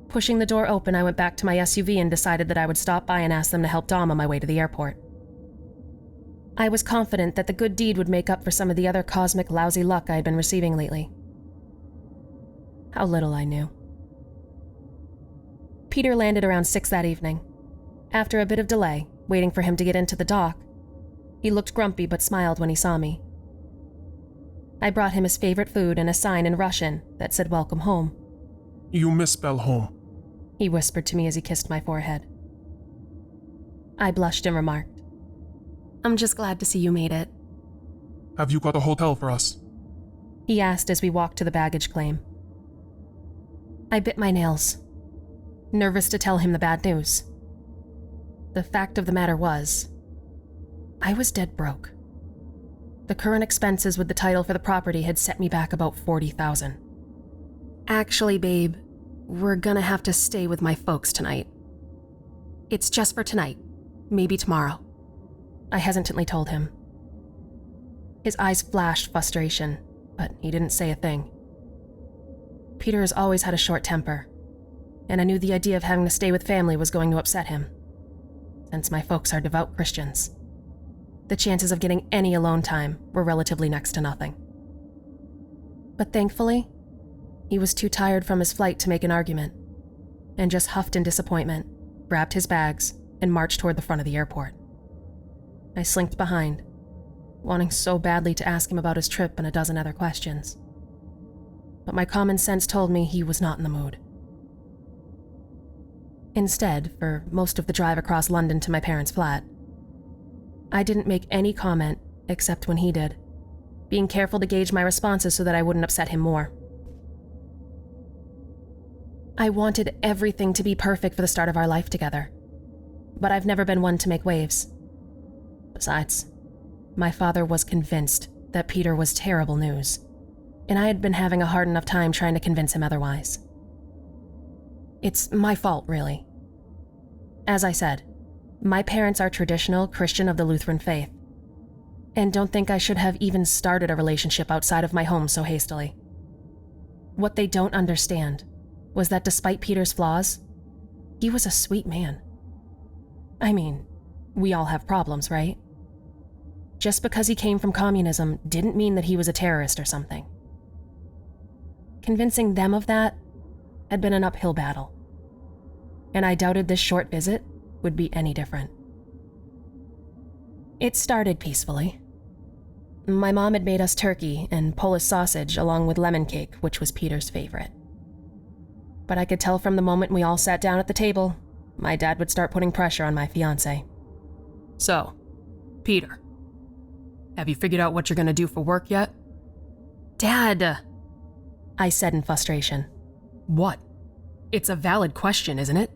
Pushing the door open, I went back to my SUV and decided that I would stop by and ask them to help Dom on my way to the airport. I was confident that the good deed would make up for some of the other cosmic lousy luck I had been receiving lately. How little I knew. Peter landed around 6 that evening. After a bit of delay, waiting for him to get into the dock, he looked grumpy but smiled when he saw me. I brought him his favorite food and a sign in Russian that said "Welcome home." You misspell home. He whispered to me as he kissed my forehead. I blushed and remarked, "I'm just glad to see you made it." Have you got a hotel for us? He asked as we walked to the baggage claim. I bit my nails, nervous to tell him the bad news. The fact of the matter was, I was dead broke. The current expenses with the title for the property had set me back about $40,000. "Actually, babe, we're gonna have to stay with my folks tonight. It's just for tonight, maybe tomorrow," I hesitantly told him. His eyes flashed frustration, but he didn't say a thing. Peter has always had a short temper, and I knew the idea of having to stay with family was going to upset him, since my folks are devout Christians. The chances of getting any alone time were relatively next to nothing. But thankfully, he was too tired from his flight to make an argument, and just huffed in disappointment, grabbed his bags, and marched toward the front of the airport. I slinked behind, wanting so badly to ask him about his trip and a dozen other questions. But my common sense told me he was not in the mood. Instead, for most of the drive across London to my parents' flat, I didn't make any comment except when he did, being careful to gauge my responses so that I wouldn't upset him more. I wanted everything to be perfect for the start of our life together, but I've never been one to make waves. Besides, my father was convinced that Peter was terrible news, and I had been having a hard enough time trying to convince him otherwise. It's my fault, really. As I said, my parents are traditional Christian of the Lutheran faith, and don't think I should have even started a relationship outside of my home so hastily. What they don't understand was that despite Peter's flaws, he was a sweet man. I mean, we all have problems, right? Just because he came from communism didn't mean that he was a terrorist or something. Convincing them of that had been an uphill battle, and I doubted this short visit would be any different. It started peacefully. My mom had made us turkey and Polish sausage along with lemon cake, which was Peter's favorite. But I could tell from the moment we all sat down at the table, my dad would start putting pressure on my fiancé. So, Peter, have you figured out what you're gonna do for work yet? Dad, I said in frustration. What? It's a valid question, isn't it?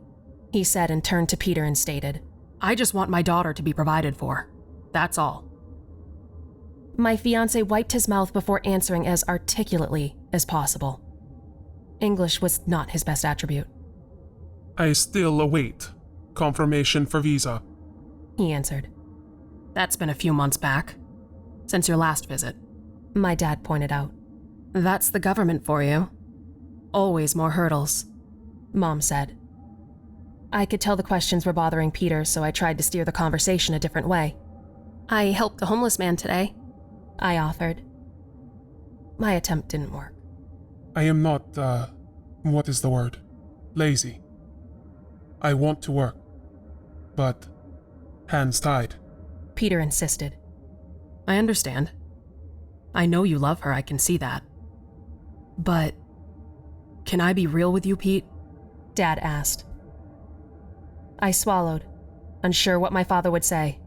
He said and turned to Peter and stated, I just want my daughter to be provided for. That's all. My fiancé wiped his mouth before answering as articulately as possible. English was not his best attribute. I still await confirmation for visa. He answered. That's been a few months back, since your last visit. My dad pointed out. That's the government for you. Always more hurdles, Mom said. I could tell the questions were bothering Peter, so I tried to steer the conversation a different way. I helped a homeless man today, I offered. My attempt didn't work. I am not, what is the word? Lazy. I want to work, but hands tied. Peter insisted. I understand. I know you love her, I can see that. But can I be real with you, Pete? Dad asked. I swallowed, unsure what my father would say.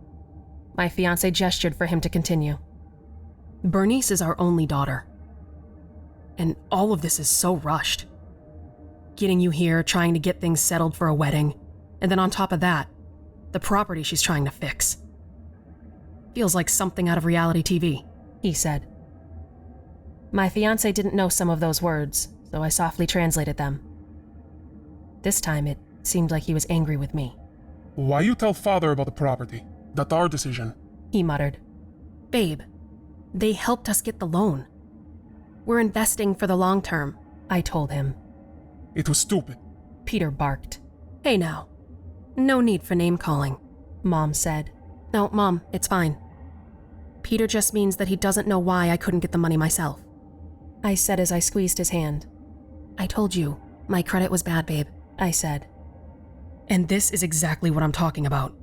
My fiancé gestured for him to continue. Bernice is our only daughter. And all of this is so rushed. Getting you here, trying to get things settled for a wedding, and then on top of that, the property she's trying to fix. Feels like something out of reality TV, he said. My fiancé didn't know some of those words, so I softly translated them. This time it seemed like he was angry with me. Why you tell father about the property? That's our decision, he muttered. Babe, they helped us get the loan. We're investing for the long term, I told him. It was stupid, Peter barked. Hey now, no need for name calling, Mom said. No, Mom, it's fine. Peter just means that he doesn't know why I couldn't get the money myself, I said as I squeezed his hand. I told you, my credit was bad, babe, I said. And this is exactly what I'm talking about.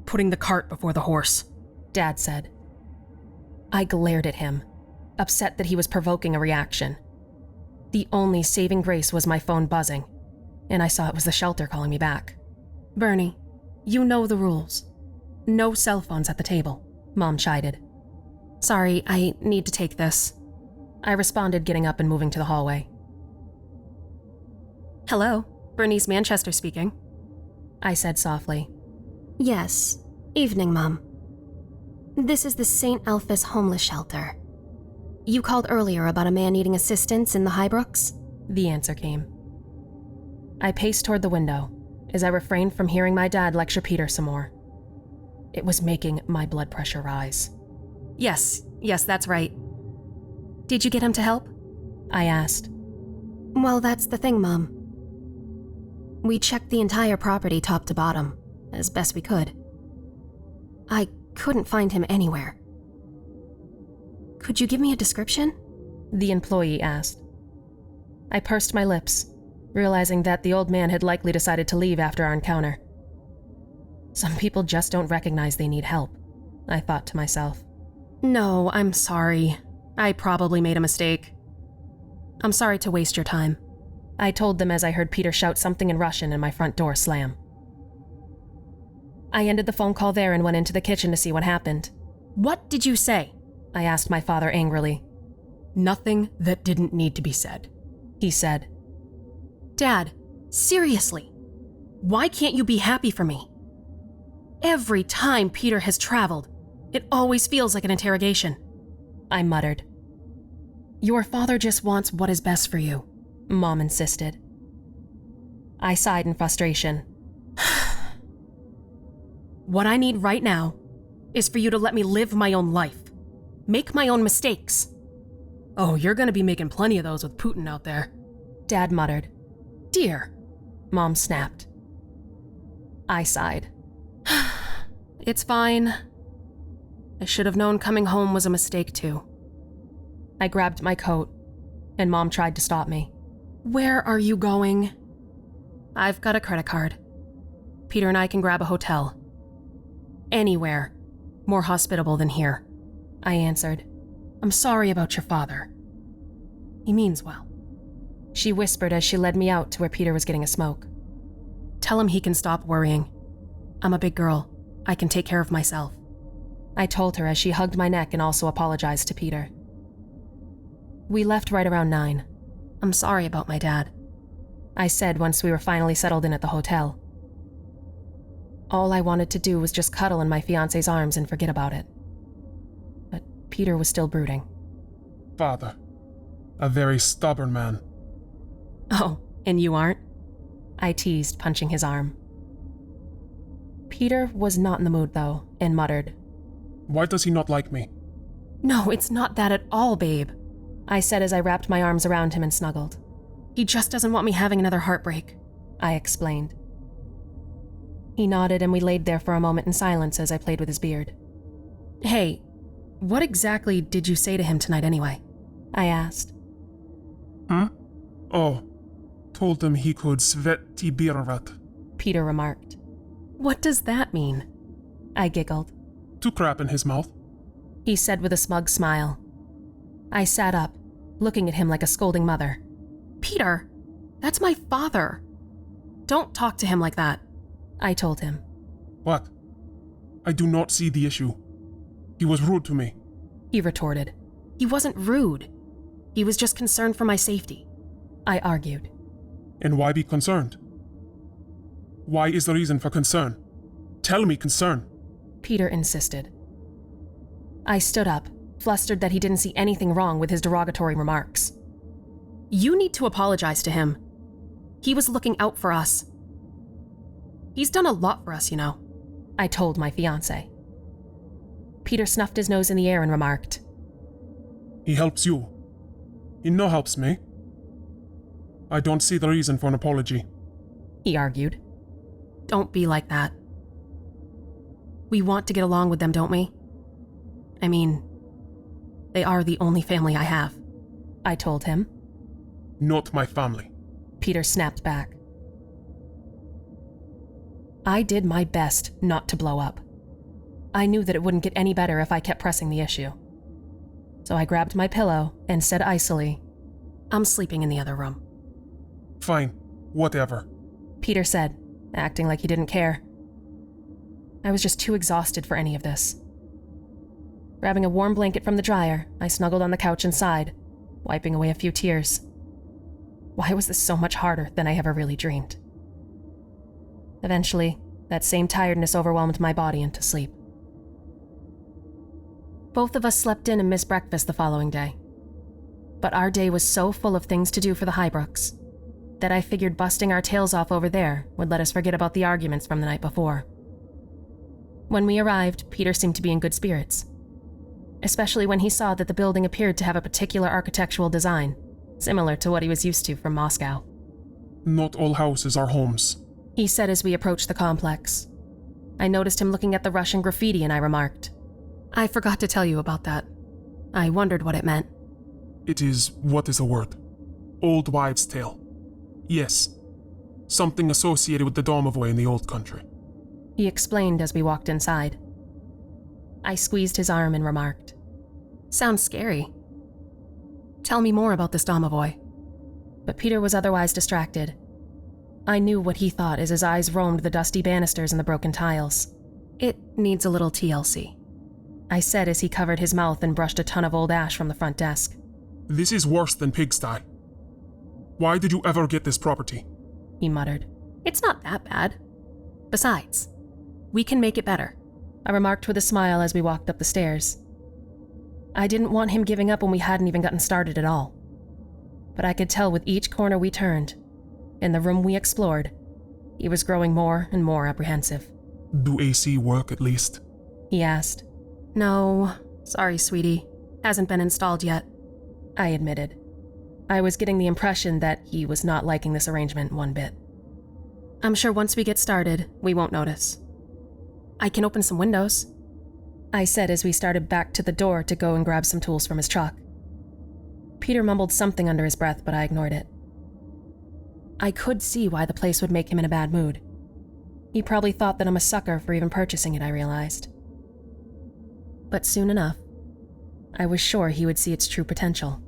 Putting the cart before the horse, Dad said. I glared at him, upset that he was provoking a reaction. The only saving grace was my phone buzzing, and I saw it was the shelter calling me back. Bernie, you know the rules. No cell phones at the table, Mom chided. Sorry, I need to take this, I responded, getting up and moving to the hallway. Hello, Bernice Manchester speaking, I said softly. Yes, evening, Mom. This is the St. Alphys homeless shelter. You called earlier about a man needing assistance in the Highbrooks? The answer came. I paced toward the window as I refrained from hearing my dad lecture Peter some more. It was making my blood pressure rise. Yes, that's right. Did you get him to help? I asked. Well, that's the thing, Mom. We checked the entire property top to bottom, as best we could. I couldn't find him anywhere. Could you give me a description? The employee asked. I pursed my lips, realizing that the old man had likely decided to leave after our encounter. Some people just don't recognize they need help, I thought to myself. No, I'm sorry. I probably made a mistake. I'm sorry to waste your time, I told them as I heard Peter shout something in Russian and my front door slam. I ended the phone call there and went into the kitchen to see what happened. What did you say? I asked my father angrily. Nothing that didn't need to be said, he said. Dad, seriously, why can't you be happy for me? Every time Peter has traveled, it always feels like an interrogation. I muttered. Your father just wants what is best for you, Mom insisted. I sighed in frustration. What I need right now is for you to let me live my own life. Make my own mistakes. Oh, you're gonna be making plenty of those with Putin out there, Dad muttered. Dear, Mom snapped. I sighed. It's fine. I should have known coming home was a mistake too. I grabbed my coat, and Mom tried to stop me. Where are you going? I've got a credit card. Peter and I can grab a hotel. Anywhere more hospitable than here, I answered. I'm sorry about your father. He means well. She whispered as she led me out to where Peter was getting a smoke. Tell him he can stop worrying. I'm a big girl. I can take care of myself. I told her as she hugged my neck and also apologized to Peter. We left right around 9. I'm sorry about my dad, I said once we were finally settled in at the hotel. All I wanted to do was just cuddle in my fiancé's arms and forget about it. But Peter was still brooding. Father, a very stubborn man. Oh, and you aren't? I teased, punching his arm. Peter was not in the mood, though, and muttered. Why does he not like me? No, it's not that at all, babe, I said as I wrapped my arms around him and snuggled. He just doesn't want me having another heartbreak, I explained. He nodded and we laid there for a moment in silence as I played with his beard. Hey, what exactly did you say to him tonight anyway? I asked. Oh, told him he could sveti birvat. Peter remarked. What does that mean? I giggled. To crap in his mouth, he said with a smug smile. I sat up, looking at him like a scolding mother. Peter, that's my father. Don't talk to him like that, I told him. What? I do not see the issue. He was rude to me, he retorted. He wasn't rude. He was just concerned for my safety, I argued. And why be concerned? Why is the reason for concern? Tell me concern, Peter insisted. I stood up, flustered that he didn't see anything wrong with his derogatory remarks. You need to apologize to him. He was looking out for us. He's done a lot for us, you know, I told my fiancé. Peter snuffed his nose in the air and remarked. He helps you. He no helps me. I don't see the reason for an apology, he argued. Don't be like that. We want to get along with them, don't we? I mean, they are the only family I have, I told him. Not my family, Peter snapped back. I did my best not to blow up. I knew that it wouldn't get any better if I kept pressing the issue. So I grabbed my pillow and said icily, I'm sleeping in the other room. Fine, whatever, Peter said, acting like he didn't care. I was just too exhausted for any of this. Grabbing a warm blanket from the dryer, I snuggled on the couch and sighed, wiping away a few tears. Why was this so much harder than I ever really dreamed? Eventually, that same tiredness overwhelmed my body into sleep. Both of us slept in and missed breakfast the following day. But our day was so full of things to do for the Highbrooks that I figured busting our tails off over there would let us forget about the arguments from the night before. When we arrived, Peter seemed to be in good spirits, especially when he saw that the building appeared to have a particular architectural design, similar to what he was used to from Moscow. Not all houses are homes, he said as we approached the complex. I noticed him looking at the Russian graffiti and I remarked, I forgot to tell you about that. I wondered what it meant. It is, what is the word? Old wives' tale. Yes, something associated with the Domovoy in the old country, he explained as we walked inside. I squeezed his arm and remarked, Sounds scary. Tell me more about this Domovoy. But Peter was otherwise distracted. I knew what he thought as his eyes roamed the dusty banisters and the broken tiles. It needs a little TLC, I said as he covered his mouth and brushed a ton of old ash from the front desk. This is worse than pigsty. Why did you ever get this property? He muttered. It's not that bad. Besides, we can make it better, I remarked with a smile as we walked up the stairs. I didn't want him giving up when we hadn't even gotten started at all. But I could tell with each corner we turned, and the room we explored, he was growing more and more apprehensive. Do AC work at least? He asked. No, sorry, sweetie. Hasn't been installed yet, I admitted. I was getting the impression that he was not liking this arrangement one bit. I'm sure once we get started, we won't notice. I can open some windows, I said as we started back to the door to go and grab some tools from his truck. Peter mumbled something under his breath, but I ignored it. I could see why the place would make him in a bad mood. He probably thought that I'm a sucker for even purchasing it, I realized. But soon enough, I was sure he would see its true potential.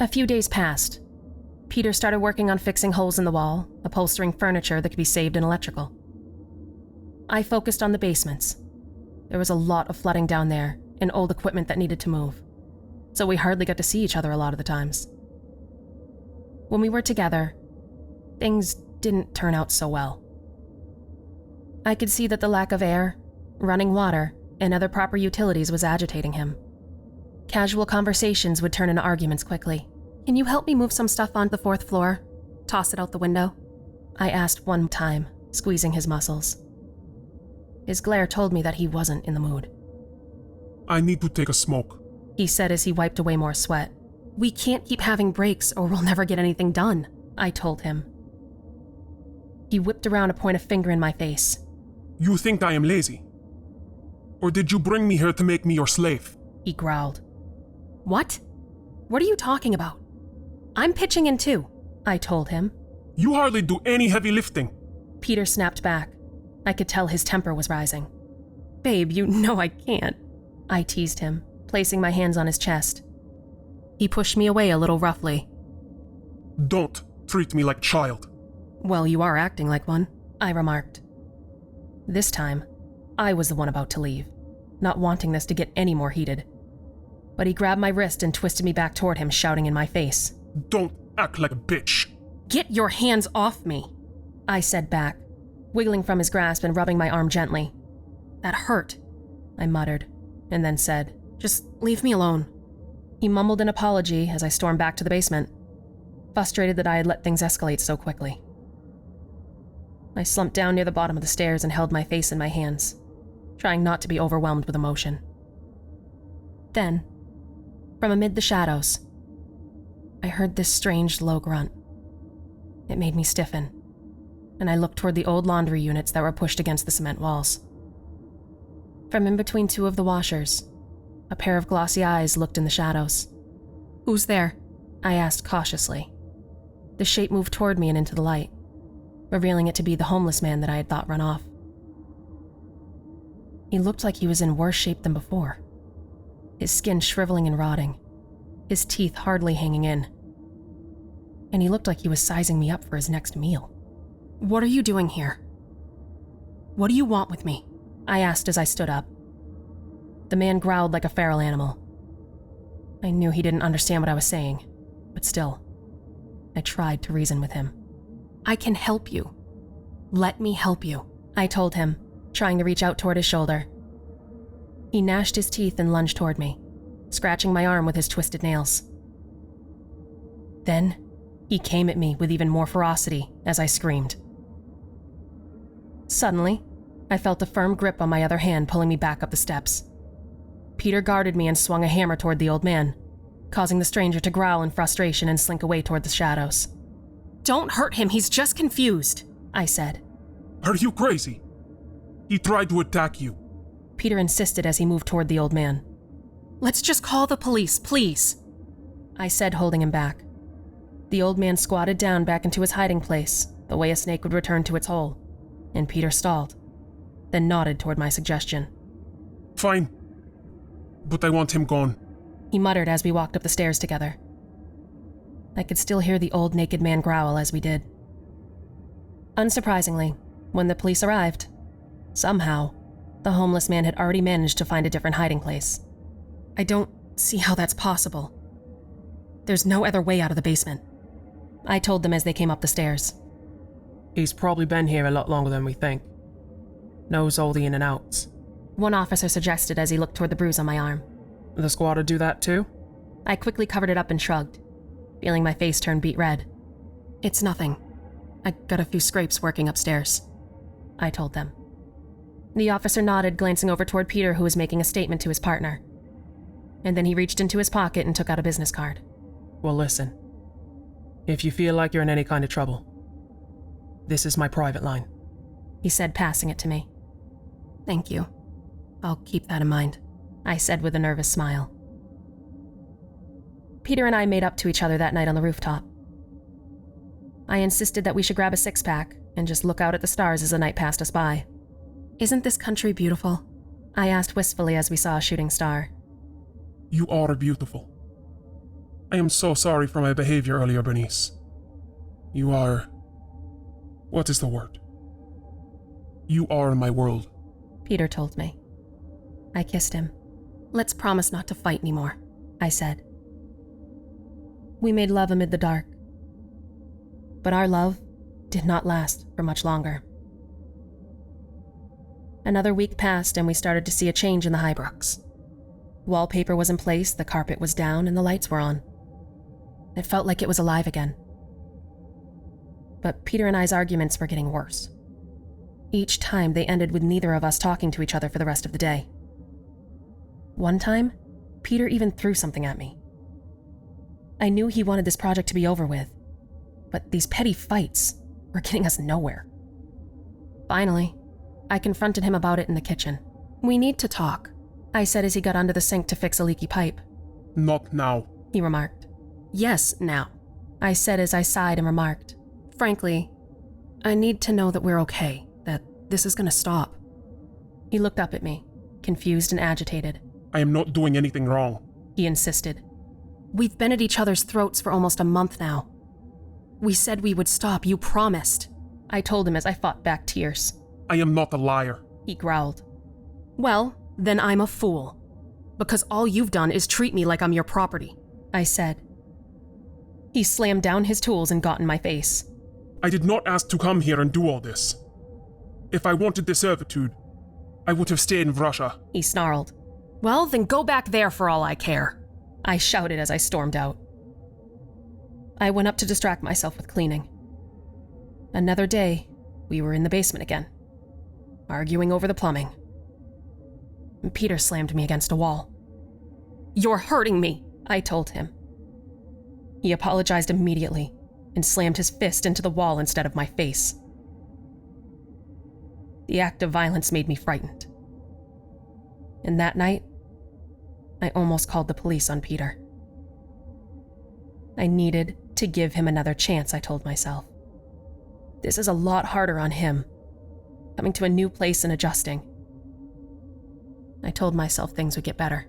A few days passed. Peter started working on fixing holes in the wall, upholstering furniture that could be saved in electrical. I focused on the basements. There was a lot of flooding down there and old equipment that needed to move, so we hardly got to see each other a lot of the times. When we were together, things didn't turn out so well. I could see that the lack of air, running water, and other proper utilities was agitating him. Casual conversations would turn into arguments quickly. Can you help me move some stuff onto the 4th floor? Toss it out the window? I asked one time, squeezing his muscles. His glare told me that he wasn't in the mood. I need to take a smoke, he said as he wiped away more sweat. We can't keep having breaks or we'll never get anything done, I told him. He whipped around to point a finger in my face. You think I am lazy? Or did you bring me here to make me your slave? He growled. What? What are you talking about? I'm pitching in too, I told him. You hardly do any heavy lifting. Peter snapped back. I could tell his temper was rising. Babe, you know I can't, I teased him, placing my hands on his chest. He pushed me away a little roughly. Don't treat me like child. Well, you are acting like one, I remarked. This time, I was the one about to leave, not wanting this to get any more heated. But he grabbed my wrist and twisted me back toward him, shouting in my face. Don't act like a bitch. Get your hands off me, I said back, wiggling from his grasp and rubbing my arm gently. That hurt, I muttered, and then said, just leave me alone. He mumbled an apology as I stormed back to the basement, frustrated that I had let things escalate so quickly. I slumped down near the bottom of the stairs and held my face in my hands, trying not to be overwhelmed with emotion. Then, from amid the shadows, I heard this strange low grunt. It made me stiffen, and I looked toward the old laundry units that were pushed against the cement walls. From in between two of the washers, a pair of glossy eyes looked in the shadows. Who's there? I asked cautiously. The shape moved toward me and into the light, revealing it to be the homeless man that I had thought run off. He looked like he was in worse shape than before, his skin shriveling and rotting, his teeth hardly hanging in. And he looked like he was sizing me up for his next meal. What are you doing here? What do you want with me? I asked as I stood up. The man growled like a feral animal. I knew he didn't understand what I was saying, but still, I tried to reason with him. I can help you. Let me help you, I told him, trying to reach out toward his shoulder. He gnashed his teeth and lunged toward me, scratching my arm with his twisted nails. Then, he came at me with even more ferocity as I screamed. Suddenly, I felt a firm grip on my other hand pulling me back up the steps. Peter guarded me and swung a hammer toward the old man, causing the stranger to growl in frustration and slink away toward the shadows. Don't hurt him, he's just confused, I said. Are you crazy? He tried to attack you. Peter insisted as he moved toward the old man. Let's just call the police, please, I said, holding him back. The old man squatted down back into his hiding place, the way a snake would return to its hole, and Peter stalled, then nodded toward my suggestion. Fine, but I want him gone, he muttered as we walked up the stairs together. I could still hear the old naked man growl as we did. Unsurprisingly, when the police arrived, Somehow, the homeless man had already managed to find a different hiding place. I don't see how that's possible. There's no other way out of the basement. I told them as they came up the stairs. He's probably been here a lot longer than we think. Knows all the in and outs. One officer suggested as he looked toward the bruise on my arm. The squatter do that too? I quickly covered it up and shrugged, feeling my face turn beet red. It's nothing. I got a few scrapes working upstairs, I told them. The officer nodded, glancing over toward Peter, who was making a statement to his partner. And then he reached into his pocket and took out a business card. Well, listen. If you feel like you're in any kind of trouble, this is my private line, he said, passing it to me. Thank you. I'll keep that in mind, I said with a nervous smile. Peter and I made up to each other that night on the rooftop. I insisted that we should grab a six-pack and just look out at the stars as the night passed us by. Isn't this country beautiful? I asked wistfully as we saw a shooting star. You are beautiful. I am so sorry for my behavior earlier, Bernice. You are... What is the word? You are my world. Peter told me. I kissed him. Let's promise not to fight anymore, I said. We made love amid the dark. But our love did not last for much longer. Another week passed and we started to see a change in the Highbrooks. Wallpaper was in place, the carpet was down, and the lights were on. It felt like it was alive again. But Peter and I's arguments were getting worse. Each time they ended with neither of us talking to each other for the rest of the day. One time, Peter even threw something at me. I knew he wanted this project to be over with, but these petty fights were getting us nowhere. Finally, I confronted him about it in the kitchen. We need to talk, I said as he got under the sink to fix a leaky pipe. Not now, he remarked. Yes, now, I said as I sighed and remarked. Frankly, I need to know that we're okay, that this is gonna stop. He looked up at me, confused and agitated. I am not doing anything wrong, he insisted. We've been at each other's throats for almost a month now. We said we would stop, you promised, I told him as I fought back tears. I am not a liar, he growled. Well, then I'm a fool, because all you've done is treat me like I'm your property, I said. He slammed down his tools and got in my face. I did not ask to come here and do all this. If I wanted the servitude, I would have stayed in Russia, he snarled. Well, then go back there for all I care, I shouted as I stormed out. I went up to distract myself with cleaning. Another day, we were in the basement again, arguing over the plumbing. And Peter slammed me against a wall. You're hurting me, I told him. He apologized immediately and slammed his fist into the wall instead of my face. The act of violence made me frightened. And that night, I almost called the police on Peter. I needed to give him another chance, I told myself. This is a lot harder on him, coming to a new place and adjusting. I told myself things would get better.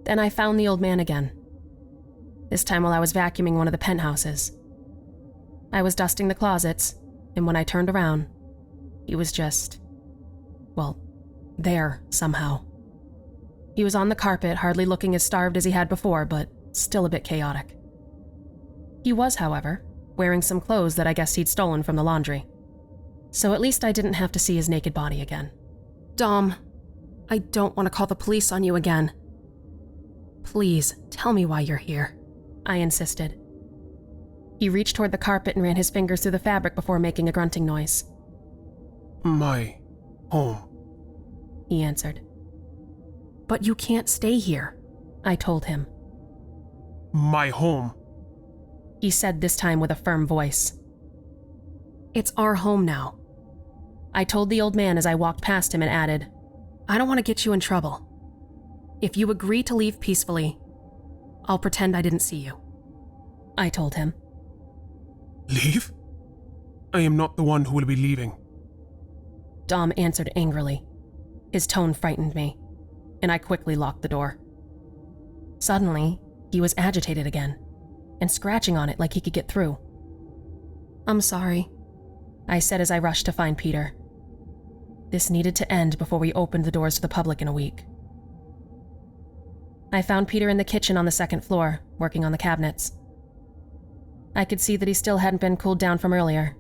Then I found the old man again, this time while I was vacuuming one of the penthouses. I was dusting the closets, and when I turned around, he was just, well, there somehow. He was on the carpet, hardly looking as starved as he had before, but still a bit chaotic. He was, however, wearing some clothes that I guessed he'd stolen from the laundry. So at least I didn't have to see his naked body again. Dom, I don't want to call the police on you again. Please, tell me why you're here, I insisted. He reached toward the carpet and ran his fingers through the fabric before making a grunting noise. My home, he answered. But you can't stay here, I told him. My home, he said this time with a firm voice. It's our home now, I told the old man as I walked past him and added, I don't want to get you in trouble. If you agree to leave peacefully, I'll pretend I didn't see you, I told him. Leave? I am not the one who will be leaving. Dom answered angrily. His tone frightened me, and I quickly locked the door. Suddenly, he was agitated again, and scratching on it like he could get through. I'm sorry. I said as I rushed to find Peter. This needed to end before we opened the doors to the public in a week. I found Peter in the kitchen on the second floor, working on the cabinets. I could see that he still hadn't been cooled down from earlier,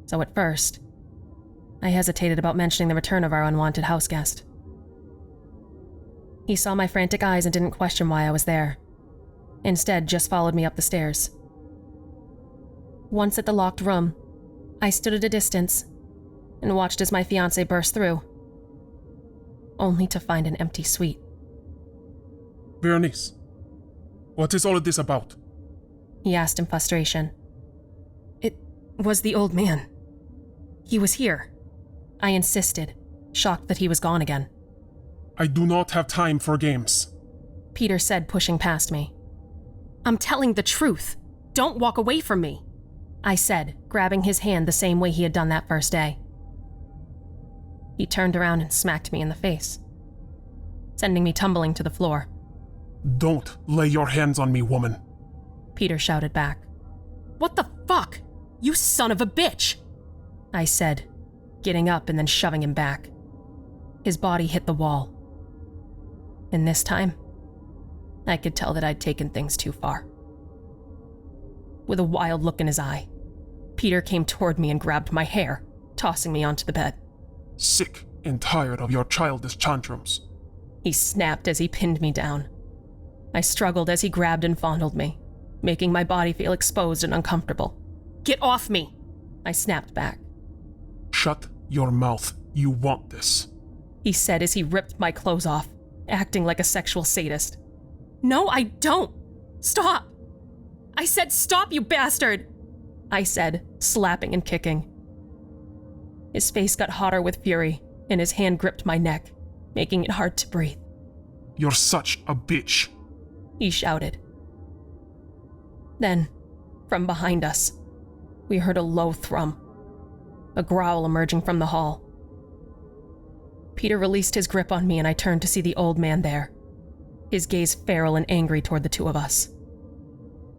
so at first, I hesitated about mentioning the return of our unwanted house guest. He saw my frantic eyes and didn't question why I was there. Instead, just followed me up the stairs. Once at the locked room, I stood at a distance and watched as my fiancé burst through, only to find an empty suite. Bernice, what is all of this about? He asked in frustration. It was the old man. He was here. I insisted, shocked that he was gone again. I do not have time for games. Peter said, pushing past me. I'm telling the truth. Don't walk away from me, I said, grabbing his hand the same way he had done that first day. He turned around and smacked me in the face, sending me tumbling to the floor. Don't lay your hands on me, woman. Peter shouted back. What the fuck? You son of a bitch! I said, getting up and then shoving him back. His body hit the wall. And this time, I could tell that I'd taken things too far. With a wild look in his eye, Peter came toward me and grabbed my hair, tossing me onto the bed. Sick and tired of your childish tantrums. He snapped as he pinned me down. I struggled as he grabbed and fondled me, making my body feel exposed and uncomfortable. Get off me! I snapped back. Shut your mouth. You want this. He said as he ripped my clothes off, acting like a sexual sadist. No, I don't! Stop! I said stop, you bastard! I said, slapping and kicking. His face got hotter with fury, and his hand gripped my neck, making it hard to breathe. You're such a bitch, he shouted. Then, from behind us, we heard a low thrum, a growl emerging from the hall. Peter released his grip on me and I turned to see the old man there, his gaze feral and angry toward the two of us.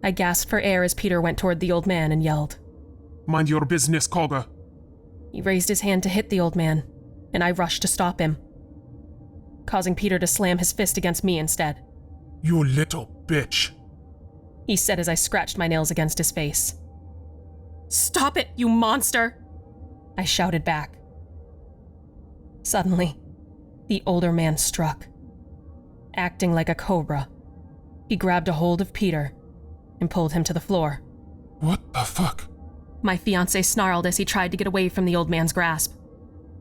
I gasped for air as Peter went toward the old man and yelled, Mind your business, Koga. He raised his hand to hit the old man, and I rushed to stop him, causing Peter to slam his fist against me instead. You little bitch, he said as I scratched my nails against his face. Stop it, you monster! I shouted back. Suddenly, the older man struck. Acting like a cobra, he grabbed a hold of Peter and pulled him to the floor. What the fuck? My fiancé snarled as he tried to get away from the old man's grasp.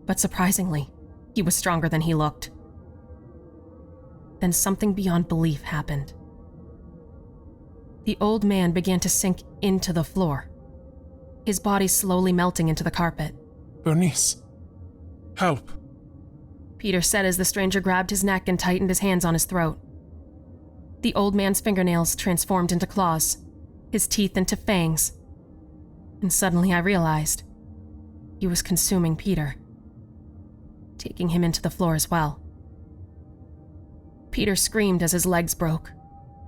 But surprisingly, he was stronger than he looked. Then something beyond belief happened. The old man began to sink into the floor, his body slowly melting into the carpet. Bernice, help. Peter said as the stranger grabbed his neck and tightened his hands on his throat. The old man's fingernails transformed into claws, his teeth into fangs. And suddenly I realized he was consuming Peter, taking him into the floor as well. Peter screamed as his legs broke,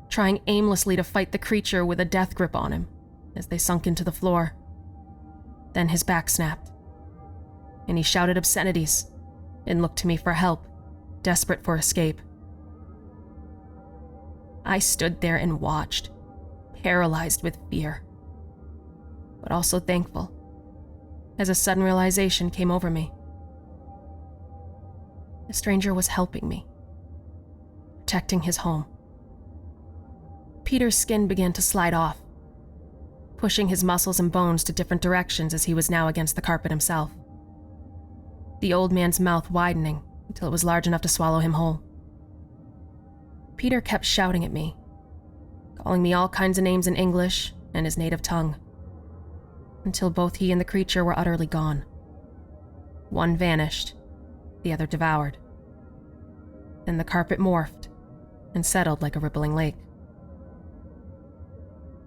trying aimlessly to fight the creature with a death grip on him as they sunk into the floor. Then his back snapped, and he shouted obscenities and looked to me for help, desperate for escape. I stood there and watched, paralyzed with fear, but also thankful, as a sudden realization came over me. The stranger was helping me, protecting his home. Peter's skin began to slide off, pushing his muscles and bones to different directions as he was now against the carpet himself. The old man's mouth widening until it was large enough to swallow him whole. Peter kept shouting at me, calling me all kinds of names in English and his native tongue, until both he and the creature were utterly gone. One vanished, the other devoured. Then the carpet morphed and settled like a rippling lake.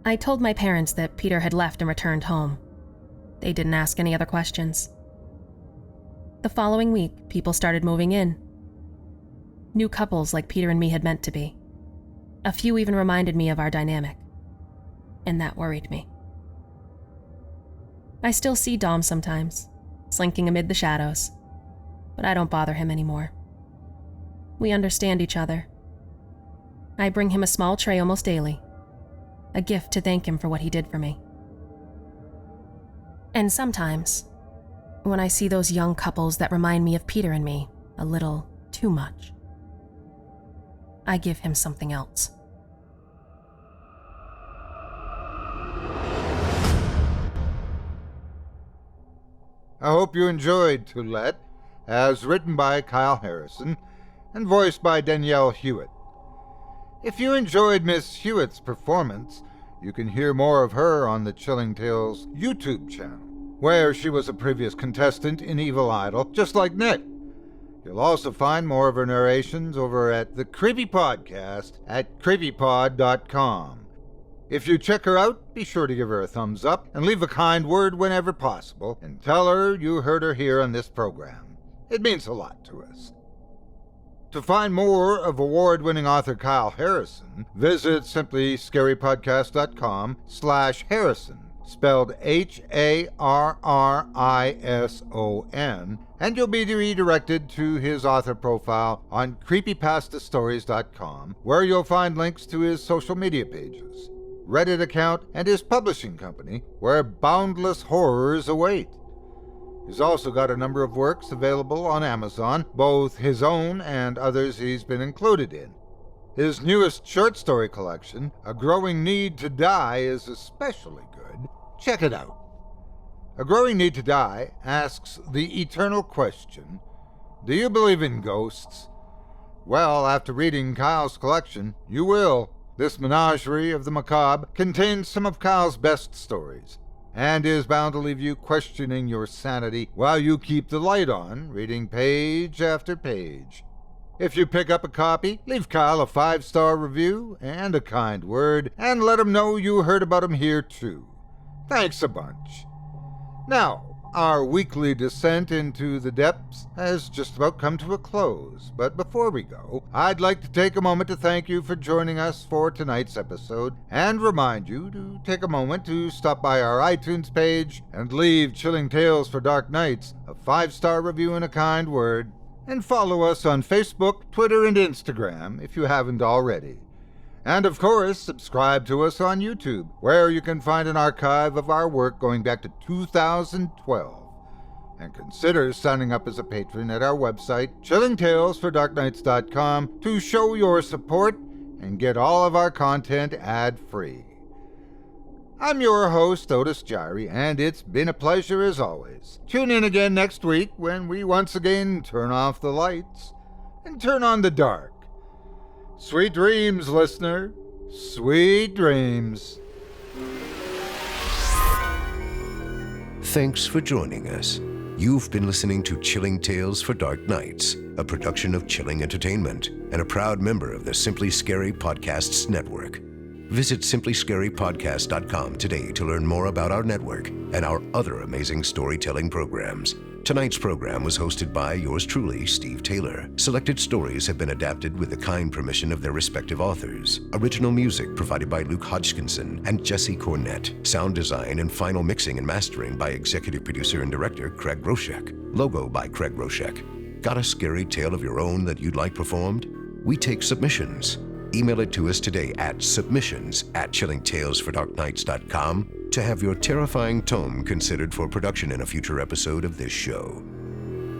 I told my parents that Peter had left and returned home. They didn't ask any other questions. The following week, people started moving in. New couples like Peter and me had meant to be. A few even reminded me of our dynamic, and that worried me. I still see Dom sometimes, slinking amid the shadows, but I don't bother him anymore. We understand each other. I bring him a small tray almost daily, a gift to thank him for what he did for me. And sometimes, when I see those young couples that remind me of Peter and me a little too much, I give him something else. I hope you enjoyed To Let, as written by Kyle Harrison and voiced by Danielle Hewitt. If you enjoyed Miss Hewitt's performance, you can hear more of her on the Chilling Tales YouTube channel, where she was a previous contestant in Evil Idol, just like Nick. You'll also find more of her narrations over at the Creepypodcast at creepypod.com. If you check her out, be sure to give her a thumbs up and leave a kind word whenever possible, and tell her you heard her here on this program. It means a lot to us. To find more of award-winning author Kyle Harrison, visit simplyscarypodcast.com/Harrison, spelled Harrison, and you'll be redirected to his author profile on creepypastastories.com, where you'll find links to his social media pages, Reddit account, and his publishing company, where boundless horrors await. He's also got a number of works available on Amazon, both his own and others he's been included in. His newest short story collection, A Growing Need to Die, is especially good. Check it out. A Growing Need to Die asks the eternal question, do you believe in ghosts? Well, after reading Kyle's collection, you will. This menagerie of the macabre contains some of Kyle's best stories, and is bound to leave you questioning your sanity while you keep the light on, reading page after page. If you pick up a copy, leave Kyle a 5-star review and a kind word, and let him know you heard about him here too. Thanks a bunch. Now, our weekly descent into the depths has just about come to a close, but before we go, I'd like to take a moment to thank you for joining us for tonight's episode, and remind you to take a moment to stop by our iTunes page and leave Chilling Tales for Dark Nights a 5-star review and a kind word, and follow us on Facebook, Twitter, and Instagram if you haven't already. And of course, subscribe to us on YouTube, where you can find an archive of our work going back to 2012. And consider signing up as a patron at our website, chillingtalesfordarknights.com, to show your support and get all of our content ad-free. I'm your host, Otis Gyrie, and it's been a pleasure as always. Tune in again next week when we once again turn off the lights and turn on the dark. Sweet dreams, listener. Sweet dreams. Thanks for joining us. You've been listening to Chilling Tales for Dark Nights, a production of Chilling Entertainment and a proud member of the Simply Scary Podcasts Network. Visit simplyscarypodcast.com today to learn more about our network and our other amazing storytelling programs. Tonight's program was hosted by yours truly, Steve Taylor. Selected stories have been adapted with the kind permission of their respective authors. Original music provided by Luke Hodgkinson and Jesse Cornett. Sound design and final mixing and mastering by executive producer and director Craig Roshek. Logo by Craig Roshek. Got a scary tale of your own that you'd like performed? We take submissions. Email it to us today at submissions@chillingtalesfordarknights.com to have your terrifying tome considered for production in a future episode of this show.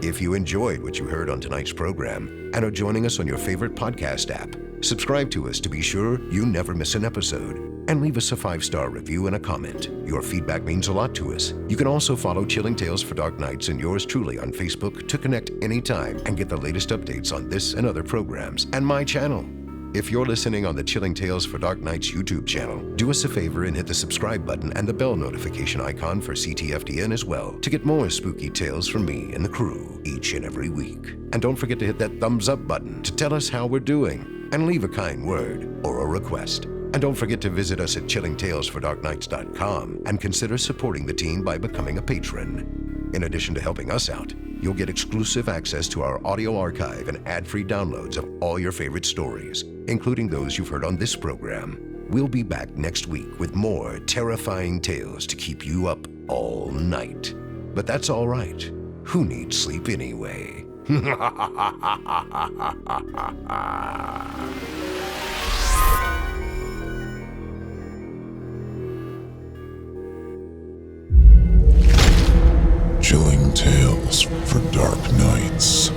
If you enjoyed what you heard on tonight's program and are joining us on your favorite podcast app, subscribe to us to be sure you never miss an episode, and leave us a 5-star review and a comment. Your feedback means a lot to us. You can also follow Chilling Tales for Dark Nights and yours truly on Facebook to connect anytime and get the latest updates on this and other programs and my channel. If you're listening on the Chilling Tales for Dark Nights YouTube channel, do us a favor and hit the subscribe button and the bell notification icon for ctfdn as well to get more spooky tales from me and the crew each and every week. And don't forget to hit that thumbs up button to tell us how we're doing and leave a kind word or a request. And don't forget to visit us at chillingtalesfordarknights.com and consider supporting the team by becoming a patron. In addition to helping us out, you'll get exclusive access to our audio archive and ad-free downloads of all your favorite stories, including those you've heard on this program. We'll be back next week with more terrifying tales to keep you up all night. But that's all right. Who needs sleep anyway? Chilling tales for dark nights.